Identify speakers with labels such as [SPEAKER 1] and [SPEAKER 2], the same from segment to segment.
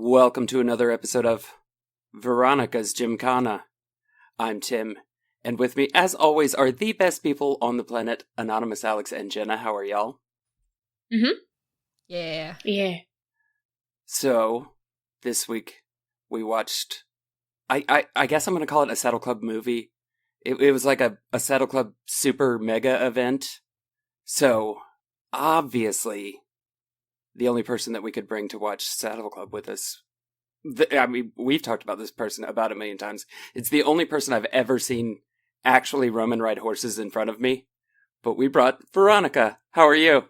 [SPEAKER 1] Welcome to another episode of Veronica's Gymkhana. I'm Tim, and with me, as always, are the best people on the planet, Anonymous Alex and Jenna. How are y'all?
[SPEAKER 2] Yeah.
[SPEAKER 1] So, this week, we watched, I guess I'm going to call it a Saddle Club movie. It was like a Saddle Club super mega event. So, obviously, the only person that we could bring to watch Saddle Club with us, we've talked about this person about 1 million times. It's the only person I've ever seen actually Roman ride horses in front of me. But we brought Veronica. How are you?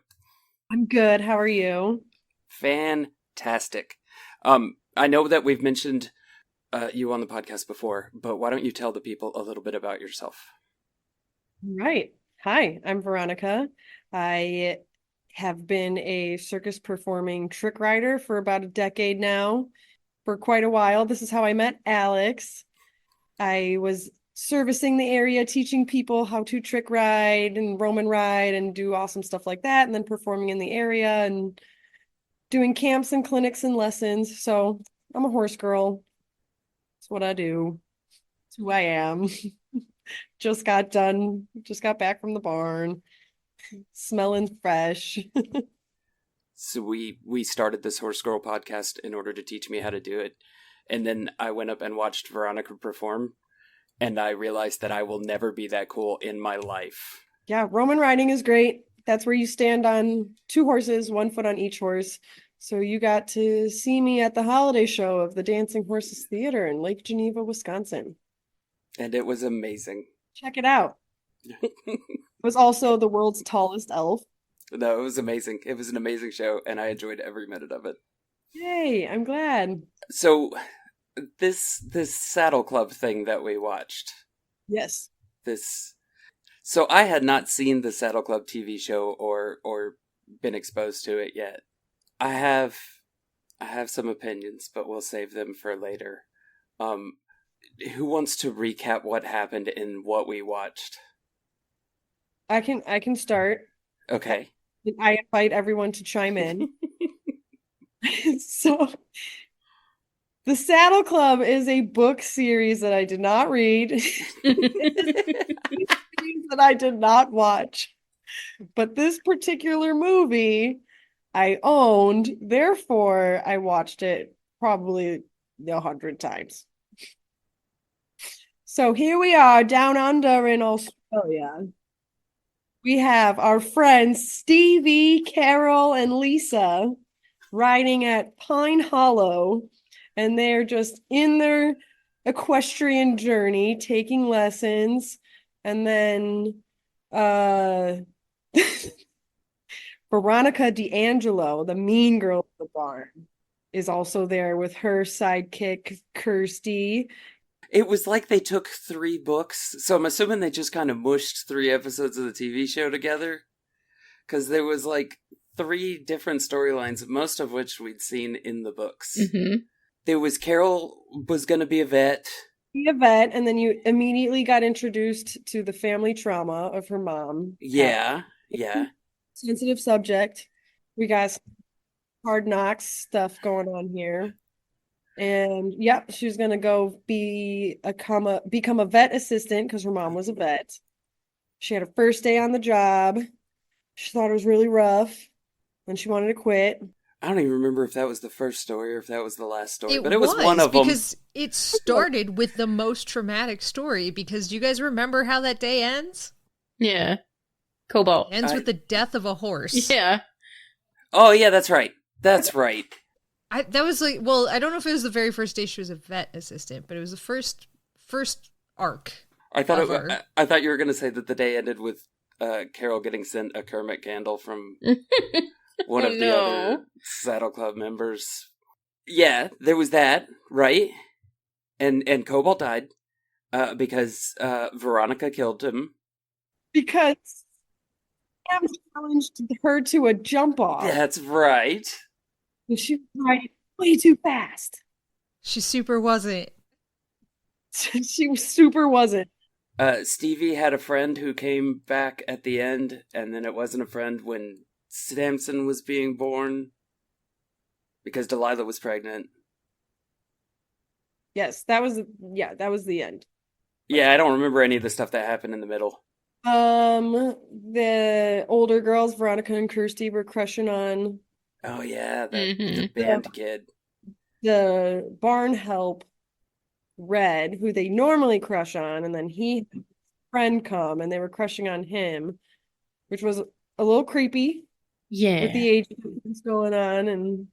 [SPEAKER 3] I'm good. How are you?
[SPEAKER 1] Fantastic. I know that we've mentioned you on the podcast before, but why don't you tell the people a little bit about yourself?
[SPEAKER 3] Right. Hi, I'm Veronica. I have been a circus performing trick rider for about a decade now, for quite a while. This is how I met Alex. I was servicing the area, teaching people how to trick ride and Roman ride and do awesome stuff like that, and then performing in the area and doing camps and clinics and lessons. So I'm a horse girl. That's what I do. That's who I am. Just got back from the barn, smelling fresh.
[SPEAKER 1] So we started this Horse Girl podcast in order to teach me how to do it. And then I went up and watched Veronica perform, and I realized that I will never be that cool in my life.
[SPEAKER 3] Yeah, Roman riding is great. That's where you stand on 2 horses, 1 foot on each horse. So you got to see me at the holiday show of the Dancing Horses Theater in Lake Geneva, Wisconsin.
[SPEAKER 1] And it was amazing.
[SPEAKER 3] Check it out. It was also the world's tallest elf.
[SPEAKER 1] No, it was amazing. It was an amazing show, and I enjoyed every minute of it.
[SPEAKER 3] Yay, I'm glad.
[SPEAKER 1] So, this Saddle Club thing that we watched.
[SPEAKER 3] Yes.
[SPEAKER 1] So I had not seen the Saddle Club TV show or been exposed to it yet. I have some opinions, but we'll save them for later. Who wants to recap what happened in what we watched?
[SPEAKER 3] I can start.
[SPEAKER 1] Okay.
[SPEAKER 3] I invite everyone to chime in. So, the Saddle Club is a book series that I did not read. That I did not watch. But this particular movie I owned, therefore I watched it probably 100 times. So here we are down under in Australia. We have our friends Stevie, Carol, and Lisa riding at Pine Hollow, and they're just in their equestrian journey, taking lessons. And then Veronica D'Angelo, the mean girl of the barn, is also there with her sidekick, Kirsty.
[SPEAKER 1] It was like they took 3 books, so I'm assuming they just kind of mushed 3 episodes of the TV show together. Because there was like 3 different storylines, most of which we'd seen in the books.
[SPEAKER 2] Mm-hmm.
[SPEAKER 1] There was Carol was going to be a vet.
[SPEAKER 3] Be a vet, and then you immediately got introduced to the family trauma of her mom.
[SPEAKER 1] Yeah.
[SPEAKER 3] Sensitive subject. We got some hard knocks stuff going on here. And yep, she was gonna go become a vet assistant because her mom was a vet. She had her first day on the job. She thought it was really rough, and she wanted to quit.
[SPEAKER 1] I don't even remember if that was the first story or if that was the last story, but it was one of them.
[SPEAKER 2] Because it started with the most traumatic story, because do you guys remember how that day ends?
[SPEAKER 4] Yeah. Cobalt.
[SPEAKER 2] Ends with the death of a horse.
[SPEAKER 4] Yeah.
[SPEAKER 1] Oh, yeah, that's right. That's right.
[SPEAKER 2] That was like, well, I don't know if it was the very first day she was a vet assistant, but it was the first arc.
[SPEAKER 1] I thought you were going to say that the day ended with Carol getting sent a Kermit candle from one
[SPEAKER 4] Oh,
[SPEAKER 1] of the
[SPEAKER 4] no.
[SPEAKER 1] other Saddle Club members. Yeah, there was that, right? And Cobalt died because Veronica killed him.
[SPEAKER 3] Because Sam challenged her to a jump off.
[SPEAKER 1] That's right.
[SPEAKER 3] And she was riding way too fast.
[SPEAKER 2] She super wasn't.
[SPEAKER 3] She was super wasn't.
[SPEAKER 1] Stevie had a friend who came back at the end, and then it wasn't a friend when Samson was being born because Delilah was pregnant.
[SPEAKER 3] Yes, that was the end.
[SPEAKER 1] Yeah, I don't remember any of the stuff that happened in the middle.
[SPEAKER 3] The older girls, Veronica and Kirsty, were crushing on
[SPEAKER 1] Oh yeah, the
[SPEAKER 4] Mhm.
[SPEAKER 1] band kid.
[SPEAKER 3] the barn help Red, who they normally crush on, and then he had a friend come and they were crushing on him, which was a little creepy
[SPEAKER 4] Yeah.
[SPEAKER 3] with the age difference going on. And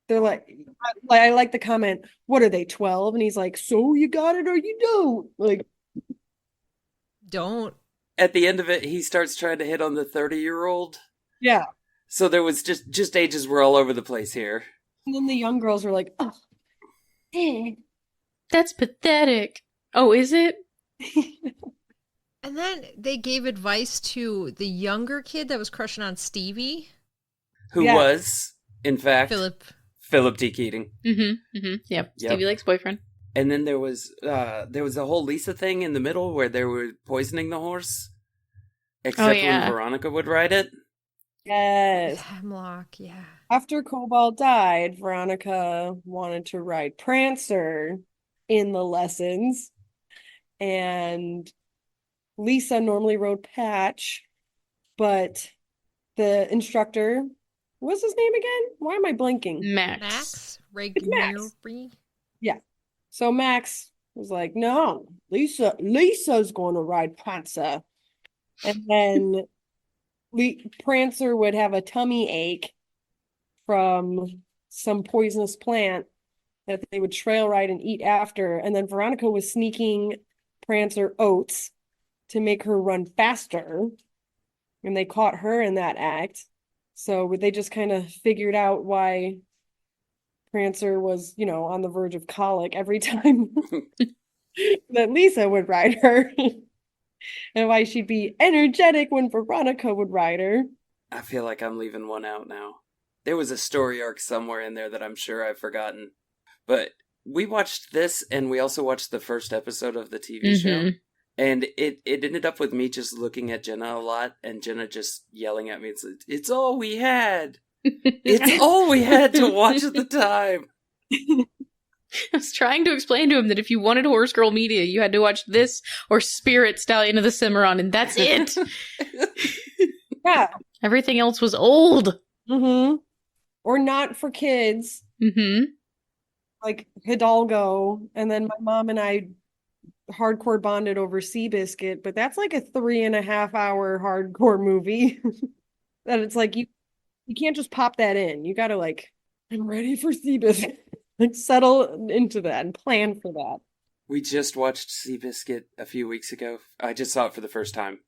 [SPEAKER 3] they're like, I like the comment, what are they, 12? And he's like, so you got it or you don't? Like,
[SPEAKER 2] Don't.
[SPEAKER 1] At the end of it, he starts trying to hit on the 30-year-old.
[SPEAKER 3] yeah.
[SPEAKER 1] So there was just ages were all over the place here.
[SPEAKER 3] And then the young girls were like, oh,
[SPEAKER 4] That's pathetic. Oh, is it?
[SPEAKER 2] And then they gave advice to the younger kid that was crushing on Stevie.
[SPEAKER 1] Who
[SPEAKER 3] Yeah.
[SPEAKER 1] was, in fact,
[SPEAKER 2] Philip.
[SPEAKER 1] D. Keating.
[SPEAKER 4] Yep.
[SPEAKER 1] Yep.
[SPEAKER 4] Stevie Lake's boyfriend.
[SPEAKER 1] And then there was a whole Lisa thing in the middle where they were poisoning the horse. Except
[SPEAKER 4] yeah.
[SPEAKER 1] when Veronica would ride it.
[SPEAKER 3] Yes.
[SPEAKER 2] Hemlock, yeah.
[SPEAKER 3] After Cobalt died, Veronica wanted to ride Prancer in the lessons. And Lisa normally rode Patch, but the instructor, what's his name again? Why am I blanking?
[SPEAKER 4] Max.
[SPEAKER 2] Max?
[SPEAKER 3] Max.
[SPEAKER 2] Regnery?
[SPEAKER 3] So Max was like, no, Lisa's going to ride Prancer. And then Prancer would have a tummy ache from some poisonous plant that they would trail ride and eat after. And then Veronica was sneaking Prancer oats to make her run faster. And they caught her in that act. So they just kind of figured out why Prancer was, on the verge of colic every time that Lisa would ride her. And why she'd be energetic when Veronica would ride her.
[SPEAKER 1] I feel like I'm leaving one out now. There was a story arc somewhere in there that I'm sure I've forgotten. But we watched this, and we also watched the first episode of the TV show. And it ended up with me just looking at Jenna a lot, and Jenna just yelling at me. It's all we had. It's all we had to watch at the time.
[SPEAKER 4] I was trying to explain to him that if you wanted Horse Girl media, you had to watch this or Spirit Stallion of the Cimarron, and that's it.
[SPEAKER 3] Yeah.
[SPEAKER 4] Everything else was old.
[SPEAKER 3] Mm-hmm. Or not for kids, like Hidalgo. And then my mom and I hardcore bonded over Seabiscuit, but that's like a 3.5 hour hardcore movie. That it's like you can't just pop that in. You gotta I'm ready for Seabiscuit. Settle into that and plan for that.
[SPEAKER 1] We just watched Seabiscuit a few weeks ago. I just saw it for the first time.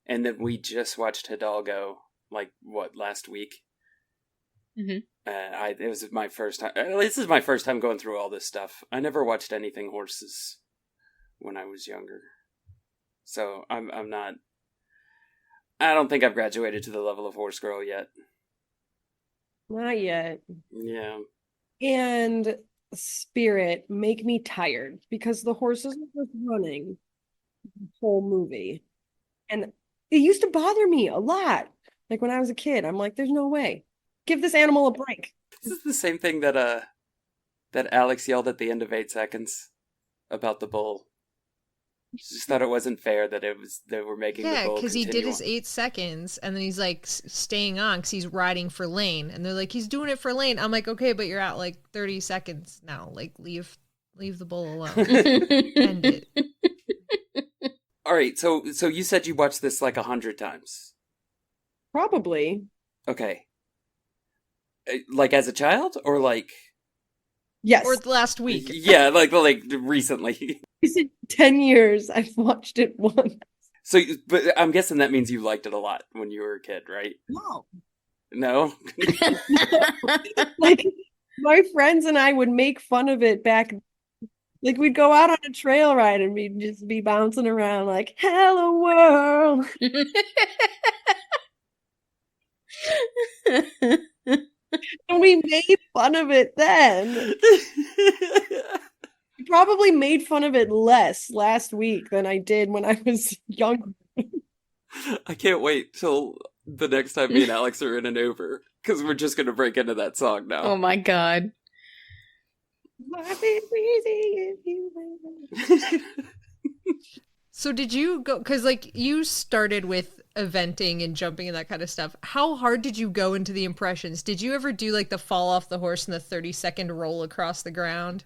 [SPEAKER 1] And then we just watched Hidalgo, last week? It was my first time. This is my first time going through all this stuff. I never watched anything horses when I was younger. So I'm not... I don't think I've graduated to the level of horse girl yet.
[SPEAKER 3] Not yet.
[SPEAKER 1] Yeah.
[SPEAKER 3] And Spirit make me tired because the horses were just running the whole movie. And it used to bother me a lot. Like when I was a kid, I'm like, there's no way. Give this animal a break.
[SPEAKER 1] This is the same thing that Alex yelled at the end of 8 Seconds about the bull. She just thought it wasn't fair that they were making the bull
[SPEAKER 2] because he did
[SPEAKER 1] continue
[SPEAKER 2] his 8 seconds, and then he's staying on because he's riding for Lane, and they're like, he's doing it for Lane. I'm like, okay, but you're at 30 seconds now. Leave the bull alone. End it.
[SPEAKER 1] All right, so you said you watched this 100 times.
[SPEAKER 3] Probably.
[SPEAKER 1] Okay. As a child, or
[SPEAKER 3] Yes.
[SPEAKER 2] Or the last week.
[SPEAKER 1] Yeah, recently.
[SPEAKER 3] Recent 10 years, I've watched it once.
[SPEAKER 1] So, but I'm guessing that means you liked it a lot when you were a kid, right?
[SPEAKER 3] No.
[SPEAKER 1] No?
[SPEAKER 3] Like, my friends and I would make fun of it back. Like, we'd go out on a trail ride and we'd just be bouncing around like, hello world. And we made fun of it then. We probably made fun of it less last week than I did when I was younger.
[SPEAKER 1] I can't wait till the next time me and Alex are in an Uber, because we're just going to break into that song now.
[SPEAKER 4] Oh my god.
[SPEAKER 2] So did you go, because like you started with eventing and jumping and that kind of stuff. How hard did you go into the impressions? Did you ever do like the fall off the horse and the 30-second roll across the ground?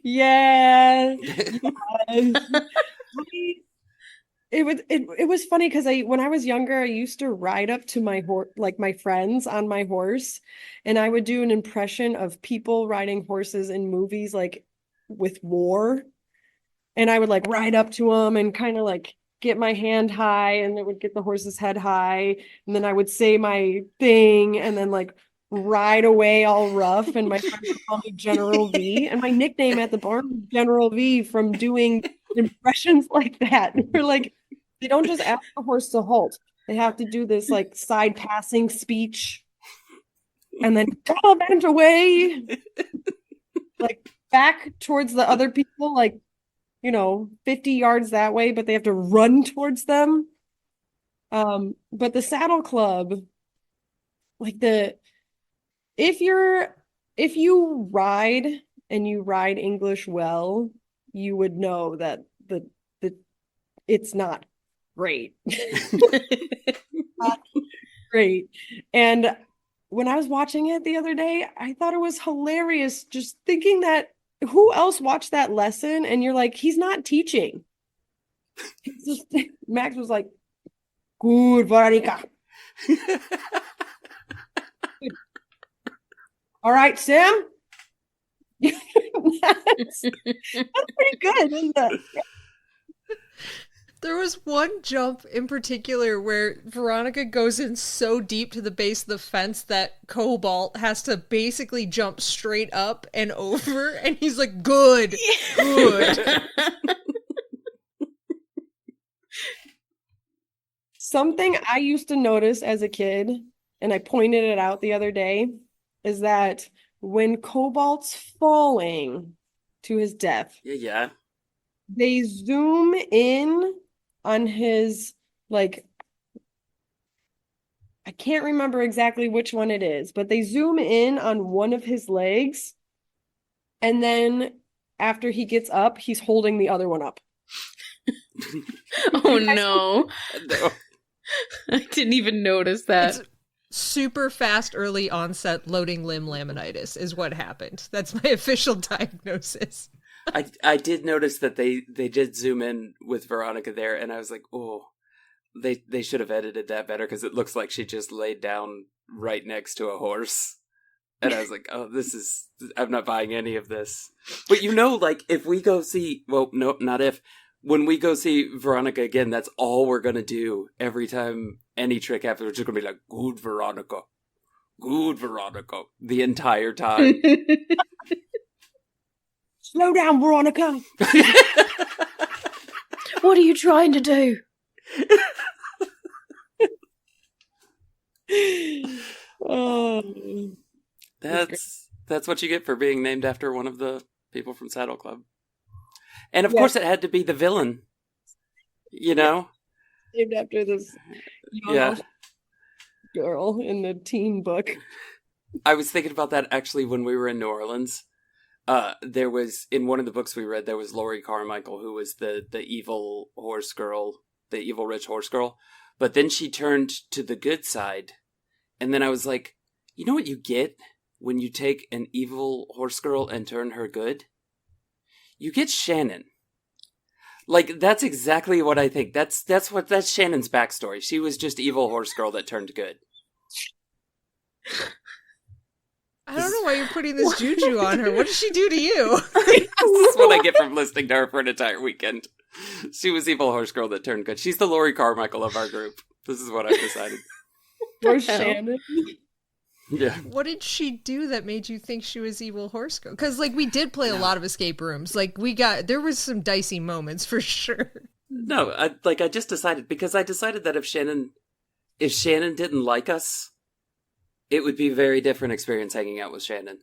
[SPEAKER 3] Yeah. It was funny because when I was younger, I used to ride up to my horse, like my friends on my horse, and I would do an impression of people riding horses in movies like with war, and I would like ride up to them and kind of like get my hand high, and it would get the horse's head high, and then I would say my thing, and then like ride away all rough, and my friends would call me General V, and my nickname at the barn was General V from doing impressions like that. They're like, they don't just ask the horse to halt. They have to do this like side passing speech and then gallivant away, like back towards the other people, like, 50 yards that way, but they have to run towards them. But the saddle club, like if you ride and you ride English well, you would know that the it's not great. Not great. And when I was watching it the other day, I thought it was hilarious just thinking that who else watched that lesson and you're like, he's not teaching. Max was like, good, Veronica. All right, Sam. That's pretty good, isn't it?
[SPEAKER 2] There was one jump in particular where Veronica goes in so deep to the base of the fence that Cobalt has to basically jump straight up and over, and he's like, good, good.
[SPEAKER 3] Something I used to notice as a kid, and I pointed it out the other day, is that when Cobalt's falling to his death,
[SPEAKER 1] Yeah.
[SPEAKER 3] they zoom in on his, like, I can't remember exactly which one it is, but they zoom in on one of his legs, and then after he gets up, he's holding the other one up.
[SPEAKER 4] Oh no.
[SPEAKER 1] No.
[SPEAKER 4] I didn't even notice that.
[SPEAKER 2] It's super fast early onset loading limb laminitis is what happened. That's my official diagnosis.
[SPEAKER 1] I did notice that they did zoom in with Veronica there, and I was like, oh, they should have edited that better, because it looks like she just laid down right next to a horse. And I was like, oh, I'm not buying any of this. But like, if we go see, well, no, not if, when we go see Veronica again, that's all we're going to do every time any trick happens. We're just going to be like, good Veronica, the entire time.
[SPEAKER 3] Slow down, Veronica.
[SPEAKER 4] What are you trying to do?
[SPEAKER 3] Oh,
[SPEAKER 1] That's what you get for being named after one of the people from Saddle Club. And of course it had to be the villain. Named
[SPEAKER 3] after this
[SPEAKER 1] Yeah.
[SPEAKER 3] girl in the teen book.
[SPEAKER 1] I was thinking about that actually when we were in New Orleans. There was, in one of the books we read, there was Laurie Carmichael, who was the evil horse girl, the evil rich horse girl. But then she turned to the good side. And then I was like, you know what you get when you take an evil horse girl and turn her good? You get Shannon. Like, that's exactly what I think. That's Shannon's backstory. She was just evil horse girl that turned good.
[SPEAKER 2] I don't know why you're putting this juju on her. What did she do to you?
[SPEAKER 1] This is what I get from listening to her for an entire weekend. She was evil horse girl that turned good. She's the Lori Carmichael of our group. This is what I've decided.
[SPEAKER 3] Or Shannon.
[SPEAKER 1] Yeah.
[SPEAKER 2] What did she do that made you think she was evil horse girl? Because like we did play a lot of escape rooms. Like there was some dicey moments for sure.
[SPEAKER 1] No, I just decided, because I decided that if Shannon didn't like us, it would be a very different experience hanging out with Shannon.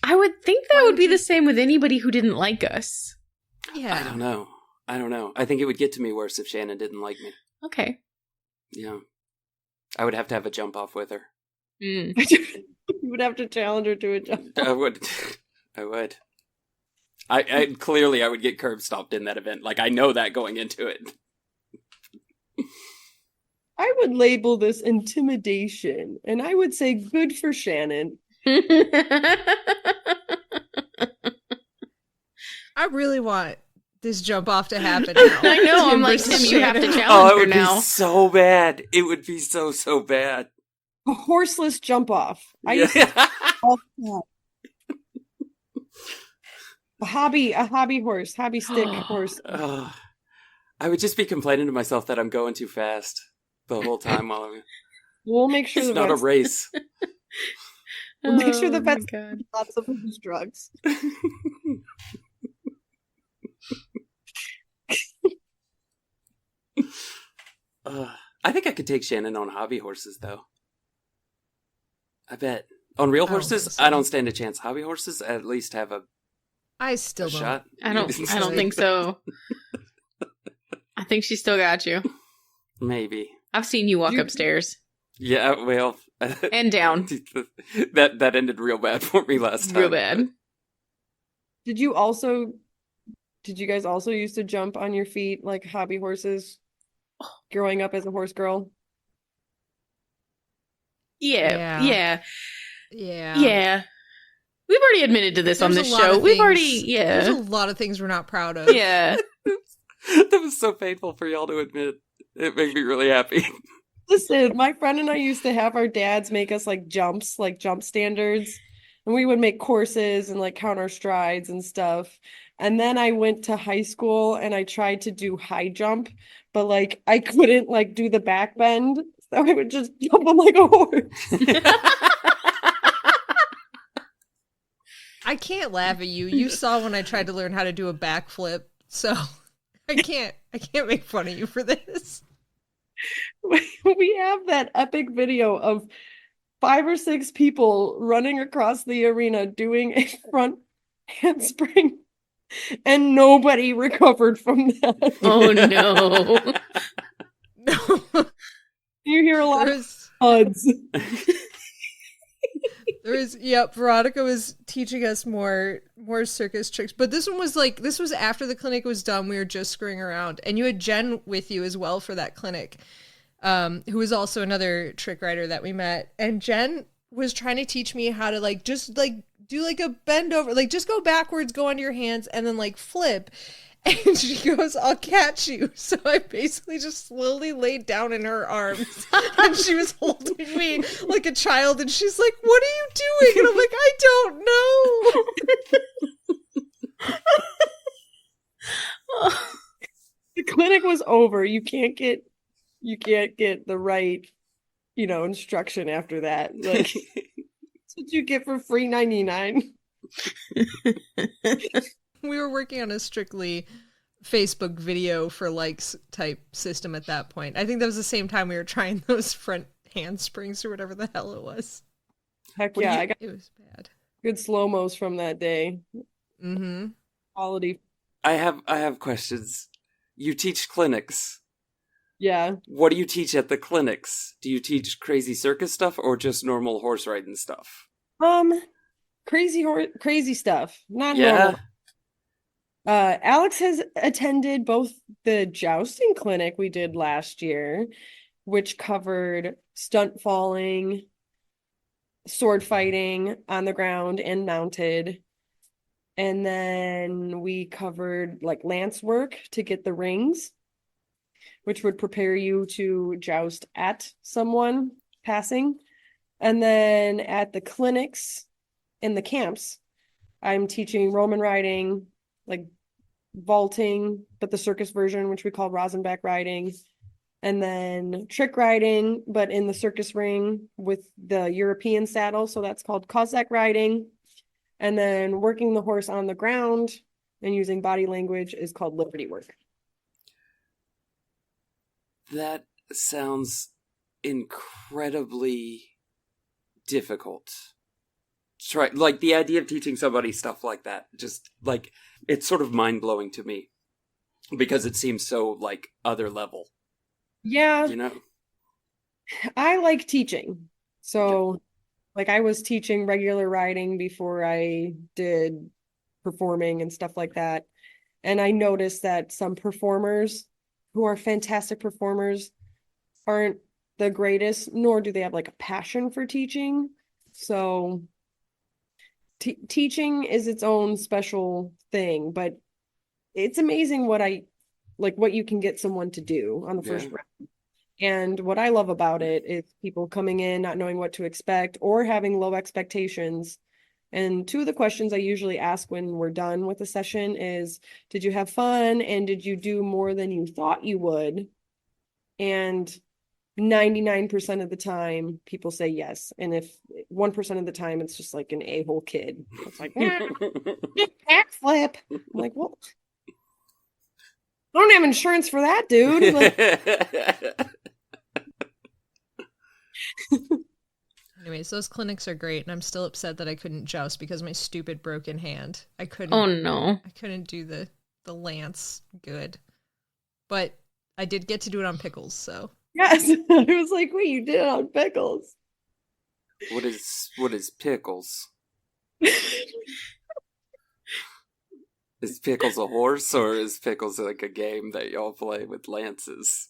[SPEAKER 4] I would think that would be the same with anybody who didn't like us.
[SPEAKER 2] Yeah.
[SPEAKER 1] I don't know. I think it would get to me worse if Shannon didn't like me.
[SPEAKER 4] Okay.
[SPEAKER 1] Yeah. I would have to have a jump off with her.
[SPEAKER 3] You would have to challenge her to a jump.
[SPEAKER 1] I would. I clearly I would get curb stomped in that event. Like, I know that going into it.
[SPEAKER 3] I would label this intimidation, and I would say good for Shannon.
[SPEAKER 2] I really want this jump off to happen now.
[SPEAKER 4] I know. I'm like,
[SPEAKER 2] versus
[SPEAKER 4] Tim, you have to
[SPEAKER 2] Shannon.
[SPEAKER 4] challenge
[SPEAKER 1] Oh, it
[SPEAKER 4] her
[SPEAKER 1] would
[SPEAKER 4] now.
[SPEAKER 1] be so bad. It would be so bad.
[SPEAKER 3] A horseless jump off.
[SPEAKER 1] Yeah.
[SPEAKER 3] A hobby horse, hobby stick horse.
[SPEAKER 1] I would just be complaining to myself that I'm going too fast the whole time while I'm...
[SPEAKER 3] We'll make sure
[SPEAKER 1] It's
[SPEAKER 3] the
[SPEAKER 1] not a
[SPEAKER 3] vets,
[SPEAKER 1] race.
[SPEAKER 3] we'll make sure the
[SPEAKER 4] Oh my
[SPEAKER 3] vets
[SPEAKER 4] God.
[SPEAKER 3] lots of these drugs.
[SPEAKER 1] I think I could take Shannon on hobby horses, though. I bet. On real
[SPEAKER 2] I don't
[SPEAKER 1] horses,
[SPEAKER 2] think so.
[SPEAKER 1] I don't stand a chance. Hobby horses at least have a
[SPEAKER 2] I still don't.
[SPEAKER 1] shot.
[SPEAKER 4] I don't think so. I think she still got you.
[SPEAKER 1] Maybe.
[SPEAKER 4] I've seen you walk upstairs
[SPEAKER 1] Yeah, well...
[SPEAKER 4] and down.
[SPEAKER 1] that ended real bad for me last time.
[SPEAKER 4] Real bad.
[SPEAKER 3] Did you guys also used to jump on your feet like hobby horses growing up as a horse girl?
[SPEAKER 4] Yeah.
[SPEAKER 2] Yeah.
[SPEAKER 4] Yeah.
[SPEAKER 2] Yeah.
[SPEAKER 4] Yeah. We've already admitted to this on
[SPEAKER 2] There's
[SPEAKER 4] this
[SPEAKER 2] a lot
[SPEAKER 4] show.
[SPEAKER 2] of
[SPEAKER 4] We've
[SPEAKER 2] things-
[SPEAKER 4] already,
[SPEAKER 2] There's a
[SPEAKER 4] yeah.
[SPEAKER 2] lot of things we're not proud of.
[SPEAKER 4] Yeah.
[SPEAKER 1] That was so painful for y'all to admit. It made me really happy.
[SPEAKER 3] Listen, my friend and I used to have our dads make us like jumps, like jump standards, and we would make courses and like count our strides and stuff. And then I went to high school and I tried to do high jump, but like I couldn't like do the back bend, so I would just jump on like a horse.
[SPEAKER 2] I can't laugh at you. You saw when I tried to learn how to do a backflip, so I can't make fun of you for this.
[SPEAKER 3] We have that epic video of 5 or 6 people running across the arena doing a front handspring, and nobody recovered from that.
[SPEAKER 4] Oh no.
[SPEAKER 2] No.
[SPEAKER 3] You hear a lot of
[SPEAKER 2] There's
[SPEAKER 3] thuds.
[SPEAKER 2] Veronica was teaching us more circus tricks, but this was after the clinic was done. We were just screwing around, and you had Jen with you as well for that clinic, who was also another trick rider that we met. And Jen was trying to teach me how to just do like a bend over, like just go backwards, go onto your hands, and then like flip. And she goes, "I'll catch you." So I basically just slowly laid down in her arms, and she was holding me like a child, and she's like, "What are you doing?" And I'm like, "I don't know."
[SPEAKER 3] The clinic was over. You can't get the right, instruction after that. Like, that's what you get for free 99.
[SPEAKER 2] We were working on a strictly Facebook video for likes type system at that point. I think that was the same time we were trying those front handsprings or whatever the hell it was.
[SPEAKER 3] Heck yeah, I got
[SPEAKER 2] It was bad.
[SPEAKER 3] good slow-mos from that day.
[SPEAKER 2] Mm-hmm.
[SPEAKER 3] Quality.
[SPEAKER 1] I have questions. You teach clinics.
[SPEAKER 3] Yeah.
[SPEAKER 1] What do you teach at the clinics? Do you teach crazy circus stuff or just normal horse riding stuff?
[SPEAKER 3] Crazy stuff. Not
[SPEAKER 1] Yeah.
[SPEAKER 3] normal. Alex has attended both the jousting clinic we did last year, which covered stunt falling, sword fighting on the ground and mounted. And then we covered like lance work to get the rings, which would prepare you to joust at someone passing. And then at the clinics, in the camps, I'm teaching Roman riding, like vaulting, but the circus version, which we call Rosenback riding, and then trick riding, but in the circus ring with the European saddle. So that's called Cossack riding. And then working the horse on the ground and using body language is called Liberty work.
[SPEAKER 1] That sounds incredibly difficult. Try, like, the idea of teaching somebody stuff like that, just, like, it's sort of mind-blowing to me. Because it seems so, like, other level.
[SPEAKER 3] Yeah.
[SPEAKER 1] You know?
[SPEAKER 3] I like teaching. So, like, I was teaching regular riding before I did performing and stuff like that. And I noticed that some performers who are fantastic performers aren't the greatest, nor do they have like a passion for teaching. So teaching is its own special thing, but it's amazing what you can get someone to do on the first round. And what I love about it is people coming in not knowing what to expect or having low expectations. And two of the questions I usually ask when we're done with the session is, did you have fun? And did you do more than you thought you would? And 99% of the time, people say yes. And if 1% of the time, it's just like an a-hole kid. It's like, backflip. I'm like, well, I don't have insurance for that, dude. Like,
[SPEAKER 2] Anyways, those clinics are great, and I'm still upset that I couldn't joust because of my stupid broken hand. I couldn't.
[SPEAKER 4] Oh no!
[SPEAKER 2] I couldn't do the lance good, but I did get to do it on pickles. So
[SPEAKER 3] yes, I was like, wait, you did it on pickles?
[SPEAKER 1] What is pickles? Is Pickles a horse, or is Pickles like a game that y'all play with lances?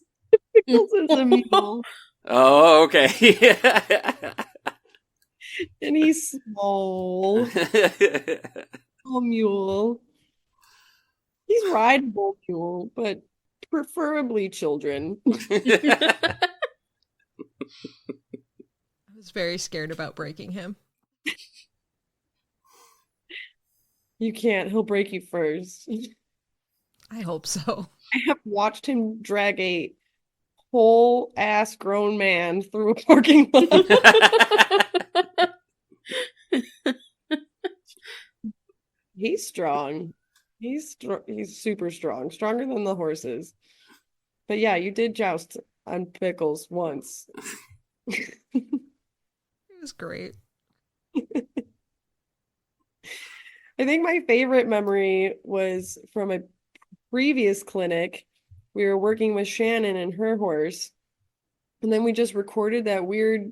[SPEAKER 3] Pickles is a mule.
[SPEAKER 1] Oh, okay.
[SPEAKER 3] And he's small. Small mule. He's rideable mule, but preferably children.
[SPEAKER 2] I was very scared about breaking him.
[SPEAKER 3] You can't. He'll break you first.
[SPEAKER 2] I hope so.
[SPEAKER 3] I have watched him drag a whole ass grown man through a parking lot. He's strong. He's super strong, stronger than the horses. But yeah, you did joust on Pickles once.
[SPEAKER 2] It was great.
[SPEAKER 3] I think my favorite memory was from a previous clinic. We were working with Shannon and her horse, and then we just recorded that weird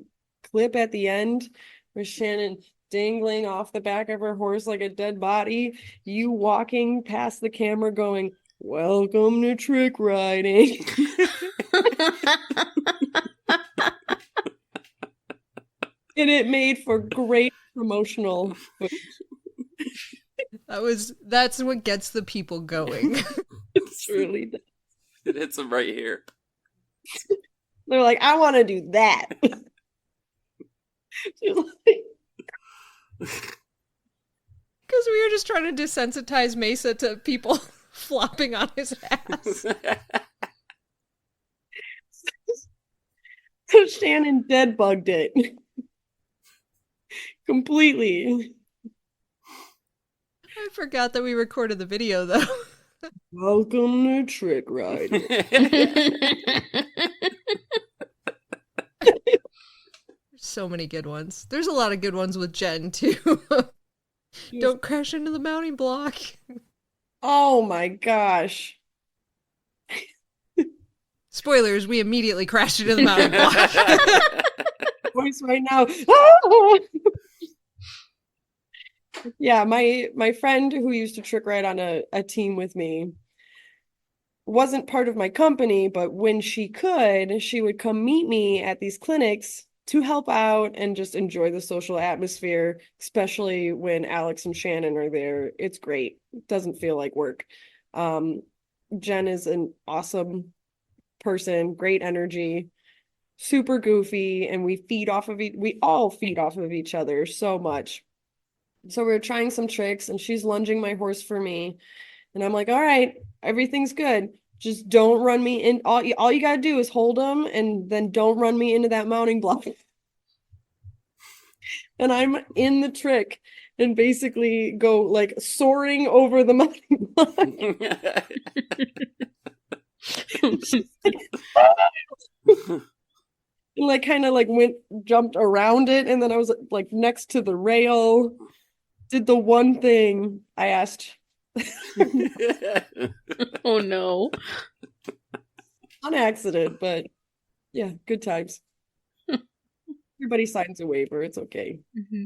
[SPEAKER 3] clip at the end with Shannon dangling off the back of her horse like a dead body, you walking past the camera going, "Welcome to trick riding." And it made for great promotional footage.
[SPEAKER 2] That's what gets the people going.
[SPEAKER 3] It truly does.
[SPEAKER 1] It hits them right here.
[SPEAKER 3] They're like, I want to do that. She's like,
[SPEAKER 2] Because we were just trying to desensitize Mesa to people flopping on his ass.
[SPEAKER 3] so Shannon dead bugged it. Completely.
[SPEAKER 2] I forgot that we recorded the video, though.
[SPEAKER 3] Welcome to trick riding.
[SPEAKER 2] So many good ones. There's a lot of good ones with Jen, too. Don't crash into the mounting block.
[SPEAKER 3] Oh my gosh.
[SPEAKER 2] Spoilers, we immediately crashed into the mounting block.
[SPEAKER 3] Voice right now. Oh! Yeah, my friend who used to trick ride on a team with me wasn't part of my company, but when she could, she would come meet me at these clinics to help out and just enjoy the social atmosphere, especially when Alex and Shannon are there. It's great. It doesn't feel like work. Jen is an awesome person, great energy, super goofy, and we all feed off of each other so much. So we were trying some tricks and she's lunging my horse for me. And I'm like, all right, everything's good. Just don't run me in. All you got to do is hold him and then don't run me into that mounting block. And I'm in the trick and basically go like soaring over the mounting block. And like kind of like jumped around it. And then I was like next to the rail. Did the one thing I asked.
[SPEAKER 4] Oh no.
[SPEAKER 3] On accident, but yeah, good times. Everybody signs a waiver. It's okay.
[SPEAKER 4] Mm-hmm.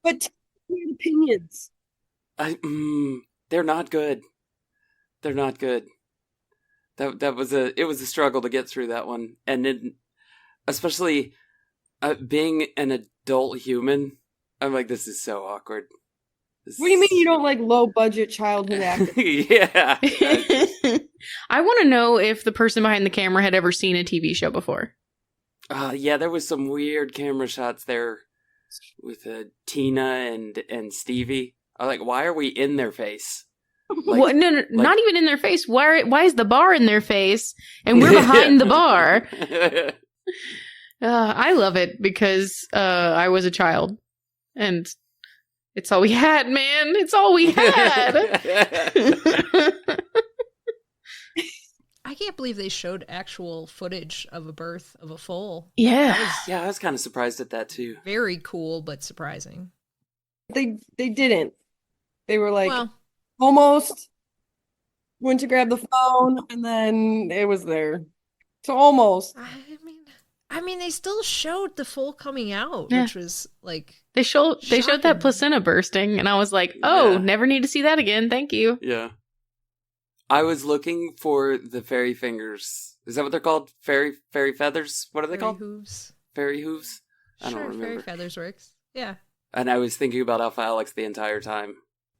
[SPEAKER 3] But weird opinions.
[SPEAKER 1] They're not good. They're not good. It was a struggle to get through that one, and then especially being an adult human, I'm like, this is so awkward.
[SPEAKER 3] What do you mean you don't like low budget childhood acting?
[SPEAKER 1] Yeah.
[SPEAKER 4] I want to know if the person behind the camera had ever seen a TV show before.
[SPEAKER 1] Yeah, there was some weird camera shots there with Tina and Stevie. I'm like, why are we in their face? Like,
[SPEAKER 4] what? No, not even in their face. Why is the bar in their face and we're behind the bar? I love it because I was a child and it's all we had, man. It's all we had.
[SPEAKER 2] I can't believe they showed actual footage of a birth of a foal.
[SPEAKER 4] Yeah.
[SPEAKER 1] Yeah, I was kind of surprised at that too.
[SPEAKER 2] Very cool, but surprising.
[SPEAKER 3] They didn't. They were like
[SPEAKER 2] Well,
[SPEAKER 3] almost went to grab the phone and then it was there. So almost.
[SPEAKER 2] I mean, they still showed the foal coming out,
[SPEAKER 4] Yeah.
[SPEAKER 2] which was like
[SPEAKER 4] They showed that
[SPEAKER 2] shocking.
[SPEAKER 4] placenta bursting, and I was like, "Oh,
[SPEAKER 1] Yeah.
[SPEAKER 4] never need to see that again. Thank you."
[SPEAKER 1] Yeah. I was looking for the fairy fingers. Is that what they're called? Fairy feathers? What are they
[SPEAKER 2] fairy
[SPEAKER 1] called?
[SPEAKER 2] hooves.
[SPEAKER 1] Fairy hooves? I
[SPEAKER 2] Sure,
[SPEAKER 1] don't
[SPEAKER 2] fairy
[SPEAKER 1] remember.
[SPEAKER 2] feathers works. Yeah.
[SPEAKER 1] And I was thinking about Alpha Alex the entire time.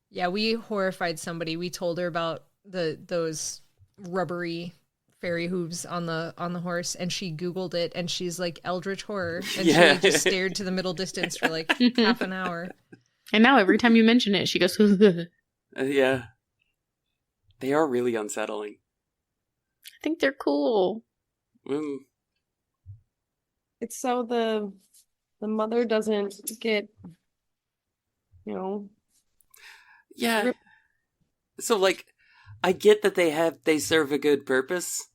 [SPEAKER 2] Yeah, we horrified somebody. We told her about those rubbery fairy hooves on the horse, and she Googled it, and she's like, eldritch horror, and
[SPEAKER 1] Yeah.
[SPEAKER 2] she just stared to the middle distance for like half an hour.
[SPEAKER 4] And now every time you mention it, she goes, "I
[SPEAKER 1] Yeah. They are really unsettling.
[SPEAKER 4] think they're cool."
[SPEAKER 1] Mm.
[SPEAKER 3] It's so the mother doesn't get, you know.
[SPEAKER 1] Yeah. So, like, I get that they serve a good purpose.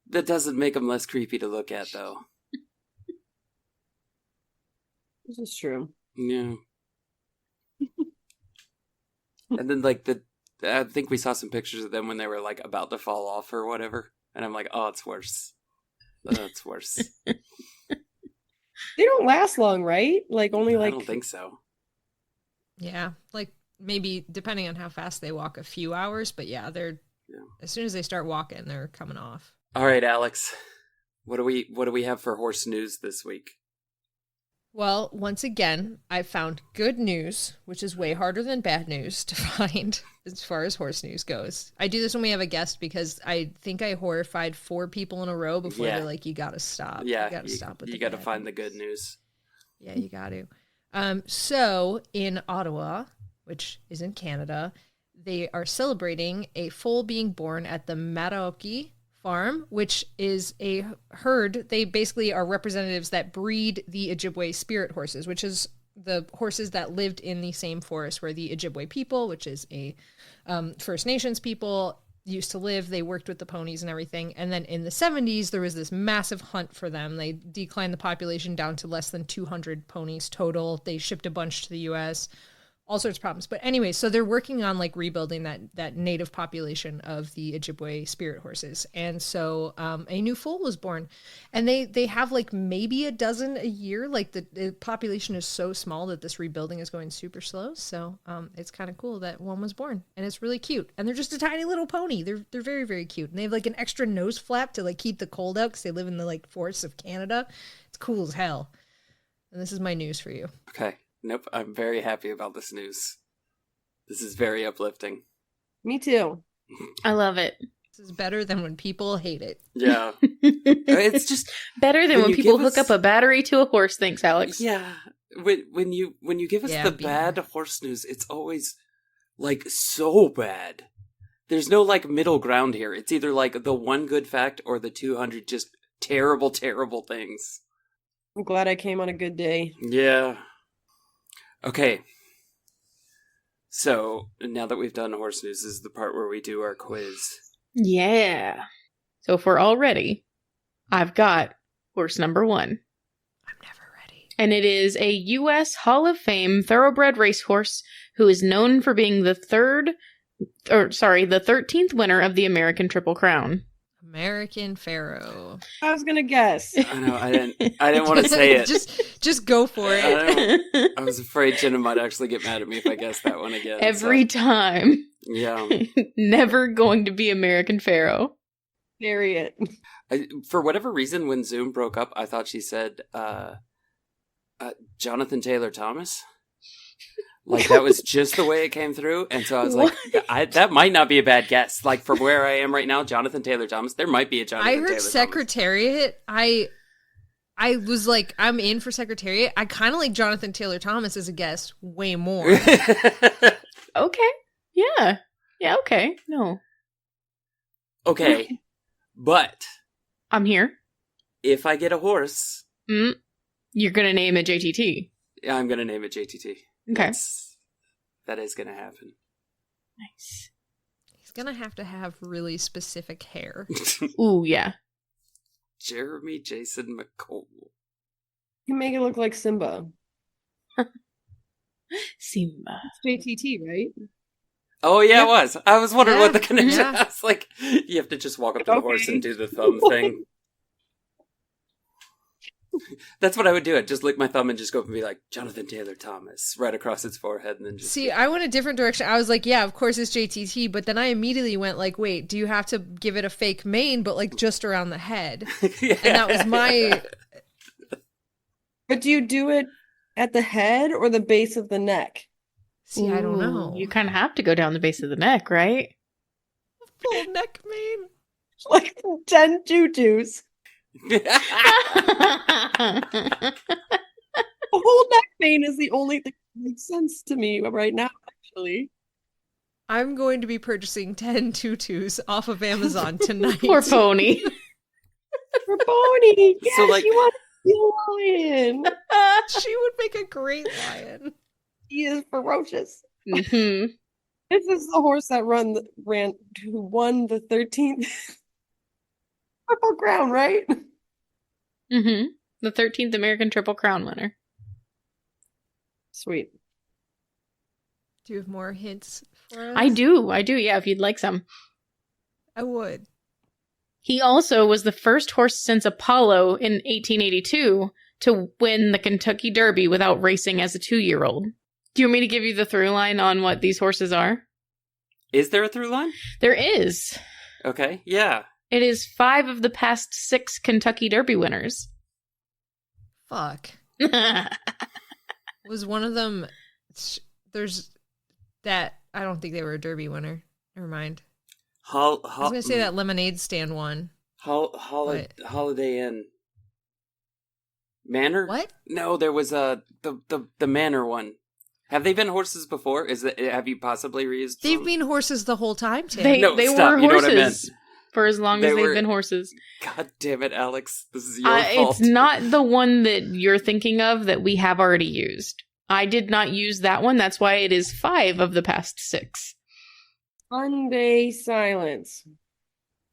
[SPEAKER 1] That doesn't make them less creepy to look at, though.
[SPEAKER 3] This is true.
[SPEAKER 1] Yeah. And then, like, I think we saw some pictures of them when they were, like, about to fall off or whatever. And I'm like, oh, it's worse. Oh, it's worse.
[SPEAKER 3] They don't last long, right? Like only
[SPEAKER 1] I
[SPEAKER 3] like
[SPEAKER 1] don't think so.
[SPEAKER 2] Yeah, like maybe depending on how fast they walk, a few hours, but yeah, as soon as they start walking, they're coming off.
[SPEAKER 1] All right, Alex. What do we have for horse news this week?
[SPEAKER 2] Well, once again, I found good news, which is way harder than bad news to find as far as horse news goes. I do this when we have a guest because I think I horrified 4 people in a row before
[SPEAKER 1] Yeah.
[SPEAKER 2] they're like, you gotta stop.
[SPEAKER 1] Yeah,
[SPEAKER 2] You gotta stop with
[SPEAKER 1] you
[SPEAKER 2] the
[SPEAKER 1] got to
[SPEAKER 2] bad
[SPEAKER 1] find the
[SPEAKER 2] news."
[SPEAKER 1] good news.
[SPEAKER 2] Yeah, you got to. So in Ottawa, which is in Canada, they are celebrating a foal being born at the Mataoki farm, which is a herd. They basically are representatives that breed the Ojibwe spirit horses, which is the horses that lived in the same forest where the Ojibwe people, which is a First Nations people, used to live. They worked with the ponies and everything. And then in the 70s, there was this massive hunt for them. They declined the population down to less than 200 ponies total. They shipped a bunch to the US, all sorts of problems. But anyway, so they're working on like rebuilding that native population of the Ojibwe spirit horses. And so a new foal was born. And they have like maybe a dozen a year. Like the population is so small that this rebuilding is going super slow. So it's kind of cool that one was born. And it's really cute. And they're just a tiny little pony. They're very, very cute. And they have like an extra nose flap to like keep the cold out because they live in the like forests of Canada. It's cool as hell. And this is my news for you.
[SPEAKER 1] Okay. Nope. I'm very happy about this news. This is very uplifting.
[SPEAKER 3] me too.
[SPEAKER 4] I love it.
[SPEAKER 2] This is better than when people hate it.
[SPEAKER 1] Yeah. It's just
[SPEAKER 4] Better than
[SPEAKER 1] When
[SPEAKER 4] when
[SPEAKER 1] you
[SPEAKER 4] people
[SPEAKER 1] give
[SPEAKER 4] hook
[SPEAKER 1] us-
[SPEAKER 4] up a battery to a horse. Thanks, Alex.
[SPEAKER 1] Yeah. when you give us
[SPEAKER 2] Yeah,
[SPEAKER 1] the
[SPEAKER 2] Beamer.
[SPEAKER 1] bad horse news, it's always like so bad. There's no like middle ground here. It's either like the one good fact or the 200 just terrible, terrible things.
[SPEAKER 3] I'm glad I came on a good day.
[SPEAKER 1] Yeah. Okay. So now that we've done horse news, this is the part where we do our quiz.
[SPEAKER 4] Yeah. So if we're all ready, I've got horse number 1.
[SPEAKER 2] I'm never ready.
[SPEAKER 4] And it is a U.S. Hall of Fame thoroughbred racehorse who is known for being the 13th winner of the American Triple Crown.
[SPEAKER 2] American Pharaoh.
[SPEAKER 3] I was gonna guess.
[SPEAKER 1] I know, I didn't want to say it.
[SPEAKER 2] just go for it.
[SPEAKER 1] I was afraid Jenna might actually get mad at me if I guessed that one again.
[SPEAKER 4] Every time.
[SPEAKER 1] Yeah.
[SPEAKER 4] Never going to be American Pharaoh.
[SPEAKER 3] Bury it.
[SPEAKER 1] For whatever reason, when Zoom broke up, I thought she said Jonathan Taylor Thomas. Like, that was just the way it came through. And so I was like, that might not be a bad guess. Like, from where I am right now, Jonathan Taylor Thomas, there might be a Jonathan Taylor
[SPEAKER 2] I heard
[SPEAKER 1] Thomas.
[SPEAKER 2] Secretariat. I was like, I'm in for Secretariat. I kind of like Jonathan Taylor Thomas as a guest way more.
[SPEAKER 4] Okay. Yeah. Yeah, okay. No.
[SPEAKER 1] Okay. But
[SPEAKER 4] I'm here.
[SPEAKER 1] if I get a horse,
[SPEAKER 4] You're going to name it JTT.
[SPEAKER 1] I'm going to name it JTT.
[SPEAKER 4] Okay.
[SPEAKER 1] That is going to happen.
[SPEAKER 4] Nice.
[SPEAKER 2] He's gonna have to have really specific hair.
[SPEAKER 4] Ooh, yeah.
[SPEAKER 1] Jeremy Jason McCole.
[SPEAKER 3] You make it look like Simba.
[SPEAKER 4] Simba.
[SPEAKER 3] It's JTT, right?
[SPEAKER 1] Oh, yeah,
[SPEAKER 2] Yeah.
[SPEAKER 1] it was. I was wondering
[SPEAKER 2] Yeah,
[SPEAKER 1] what the connection
[SPEAKER 2] yeah.
[SPEAKER 1] I was like, you have to just walk up to the horse
[SPEAKER 3] Okay.
[SPEAKER 1] and do the thumb thing. That's what I would do. I'd just lick my thumb and just go up and be like, Jonathan Taylor Thomas, right across its forehead, and then just...
[SPEAKER 2] See, I went a different direction. I was like, yeah, of course it's JTT, but then I immediately went like, wait, do you have to give it a fake mane, but like just around the head?
[SPEAKER 1] Yeah.
[SPEAKER 2] And that was my...
[SPEAKER 3] But do you do it at the head or the base of the neck?
[SPEAKER 2] See, I don't
[SPEAKER 4] Ooh,
[SPEAKER 2] know.
[SPEAKER 4] You kind of have to go down the base of the neck, right?
[SPEAKER 2] Full neck mane.
[SPEAKER 3] Like 10 tutus. A whole neck mane is the only thing that makes sense to me right now, actually.
[SPEAKER 2] I'm going to be purchasing 10 tutus off of Amazon tonight.
[SPEAKER 4] Poor pony.
[SPEAKER 3] For Bonnie! Yes,
[SPEAKER 1] So, like-
[SPEAKER 3] you want to be a lion!
[SPEAKER 2] She would make a great lion.
[SPEAKER 3] He is ferocious.
[SPEAKER 4] hmm
[SPEAKER 3] This is the horse that who won the 13th Triple Crown, right?
[SPEAKER 4] hmm The 13th American Triple Crown winner.
[SPEAKER 3] Sweet.
[SPEAKER 2] Do you have more hints for us?
[SPEAKER 4] I do, yeah, if you'd like some.
[SPEAKER 2] I would.
[SPEAKER 4] He also was the first horse since Apollo in 1882 to win the Kentucky Derby without racing as a 2-year-old. Do you want me to give you the through line on what these horses are?
[SPEAKER 1] Is there a through line?
[SPEAKER 4] There is.
[SPEAKER 1] Okay, yeah.
[SPEAKER 4] It is 5 of the past 6 Kentucky Derby winners.
[SPEAKER 2] Fuck. Was one of them... There's that... I don't think they were a Derby winner. Never mind. I was going to say that lemonade stand one.
[SPEAKER 1] Holiday Inn. Manor?
[SPEAKER 2] What?
[SPEAKER 1] No, there was the Manor one. Have they been horses before? Have you possibly reused
[SPEAKER 2] They've
[SPEAKER 1] some?
[SPEAKER 2] been horses the whole time, Tim.
[SPEAKER 4] They
[SPEAKER 1] No,
[SPEAKER 4] were
[SPEAKER 1] stop. You know what I
[SPEAKER 4] horses
[SPEAKER 1] meant.
[SPEAKER 4] for as long
[SPEAKER 1] They
[SPEAKER 4] as they've
[SPEAKER 1] were-
[SPEAKER 4] been horses.
[SPEAKER 1] God damn it, Alex. This is your fault.
[SPEAKER 4] It's not the one that you're thinking of that we have already used. I did not use that one. That's why it is 5 of the past 6.
[SPEAKER 3] Sunday silence.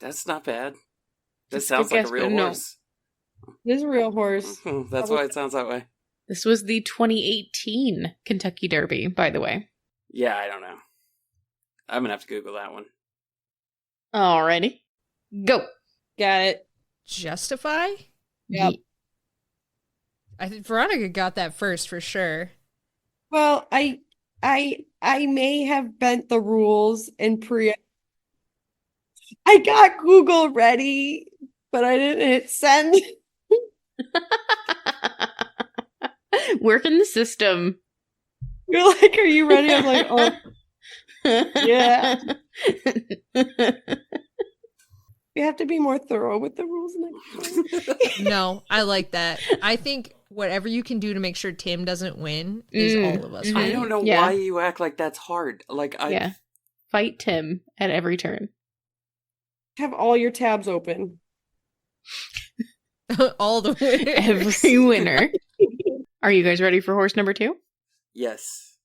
[SPEAKER 1] That's not bad. That
[SPEAKER 4] Just a
[SPEAKER 1] sounds like
[SPEAKER 4] guess,
[SPEAKER 1] a real
[SPEAKER 4] but no.
[SPEAKER 1] horse.
[SPEAKER 3] This is a real horse.
[SPEAKER 1] That's why it sounds that way.
[SPEAKER 4] This was the 2018 Kentucky Derby, by the way.
[SPEAKER 1] Yeah, I don't know. I'm gonna have to Google that one.
[SPEAKER 4] Alrighty. Go.
[SPEAKER 3] Got it.
[SPEAKER 2] Justify?
[SPEAKER 3] Yep.
[SPEAKER 2] I think Veronica got that first for sure.
[SPEAKER 3] Well, I may have bent the rules and I got Google ready, but I didn't hit send.
[SPEAKER 4] Work in the system.
[SPEAKER 3] You're like, are you ready? I'm like, oh, yeah. We have to be more thorough with the rules next time.
[SPEAKER 2] No, I like that. I think whatever you can do to make sure Tim doesn't win is all of us.
[SPEAKER 4] Mhm.
[SPEAKER 1] I
[SPEAKER 2] winning.
[SPEAKER 1] don't know
[SPEAKER 4] Yeah.
[SPEAKER 1] why you act like that's hard. Like,
[SPEAKER 4] Yeah. Fight Tim at every turn.
[SPEAKER 3] Have all your tabs open.
[SPEAKER 2] All the winners.
[SPEAKER 4] Every winner. Are you guys ready for horse number 2?
[SPEAKER 1] Yes.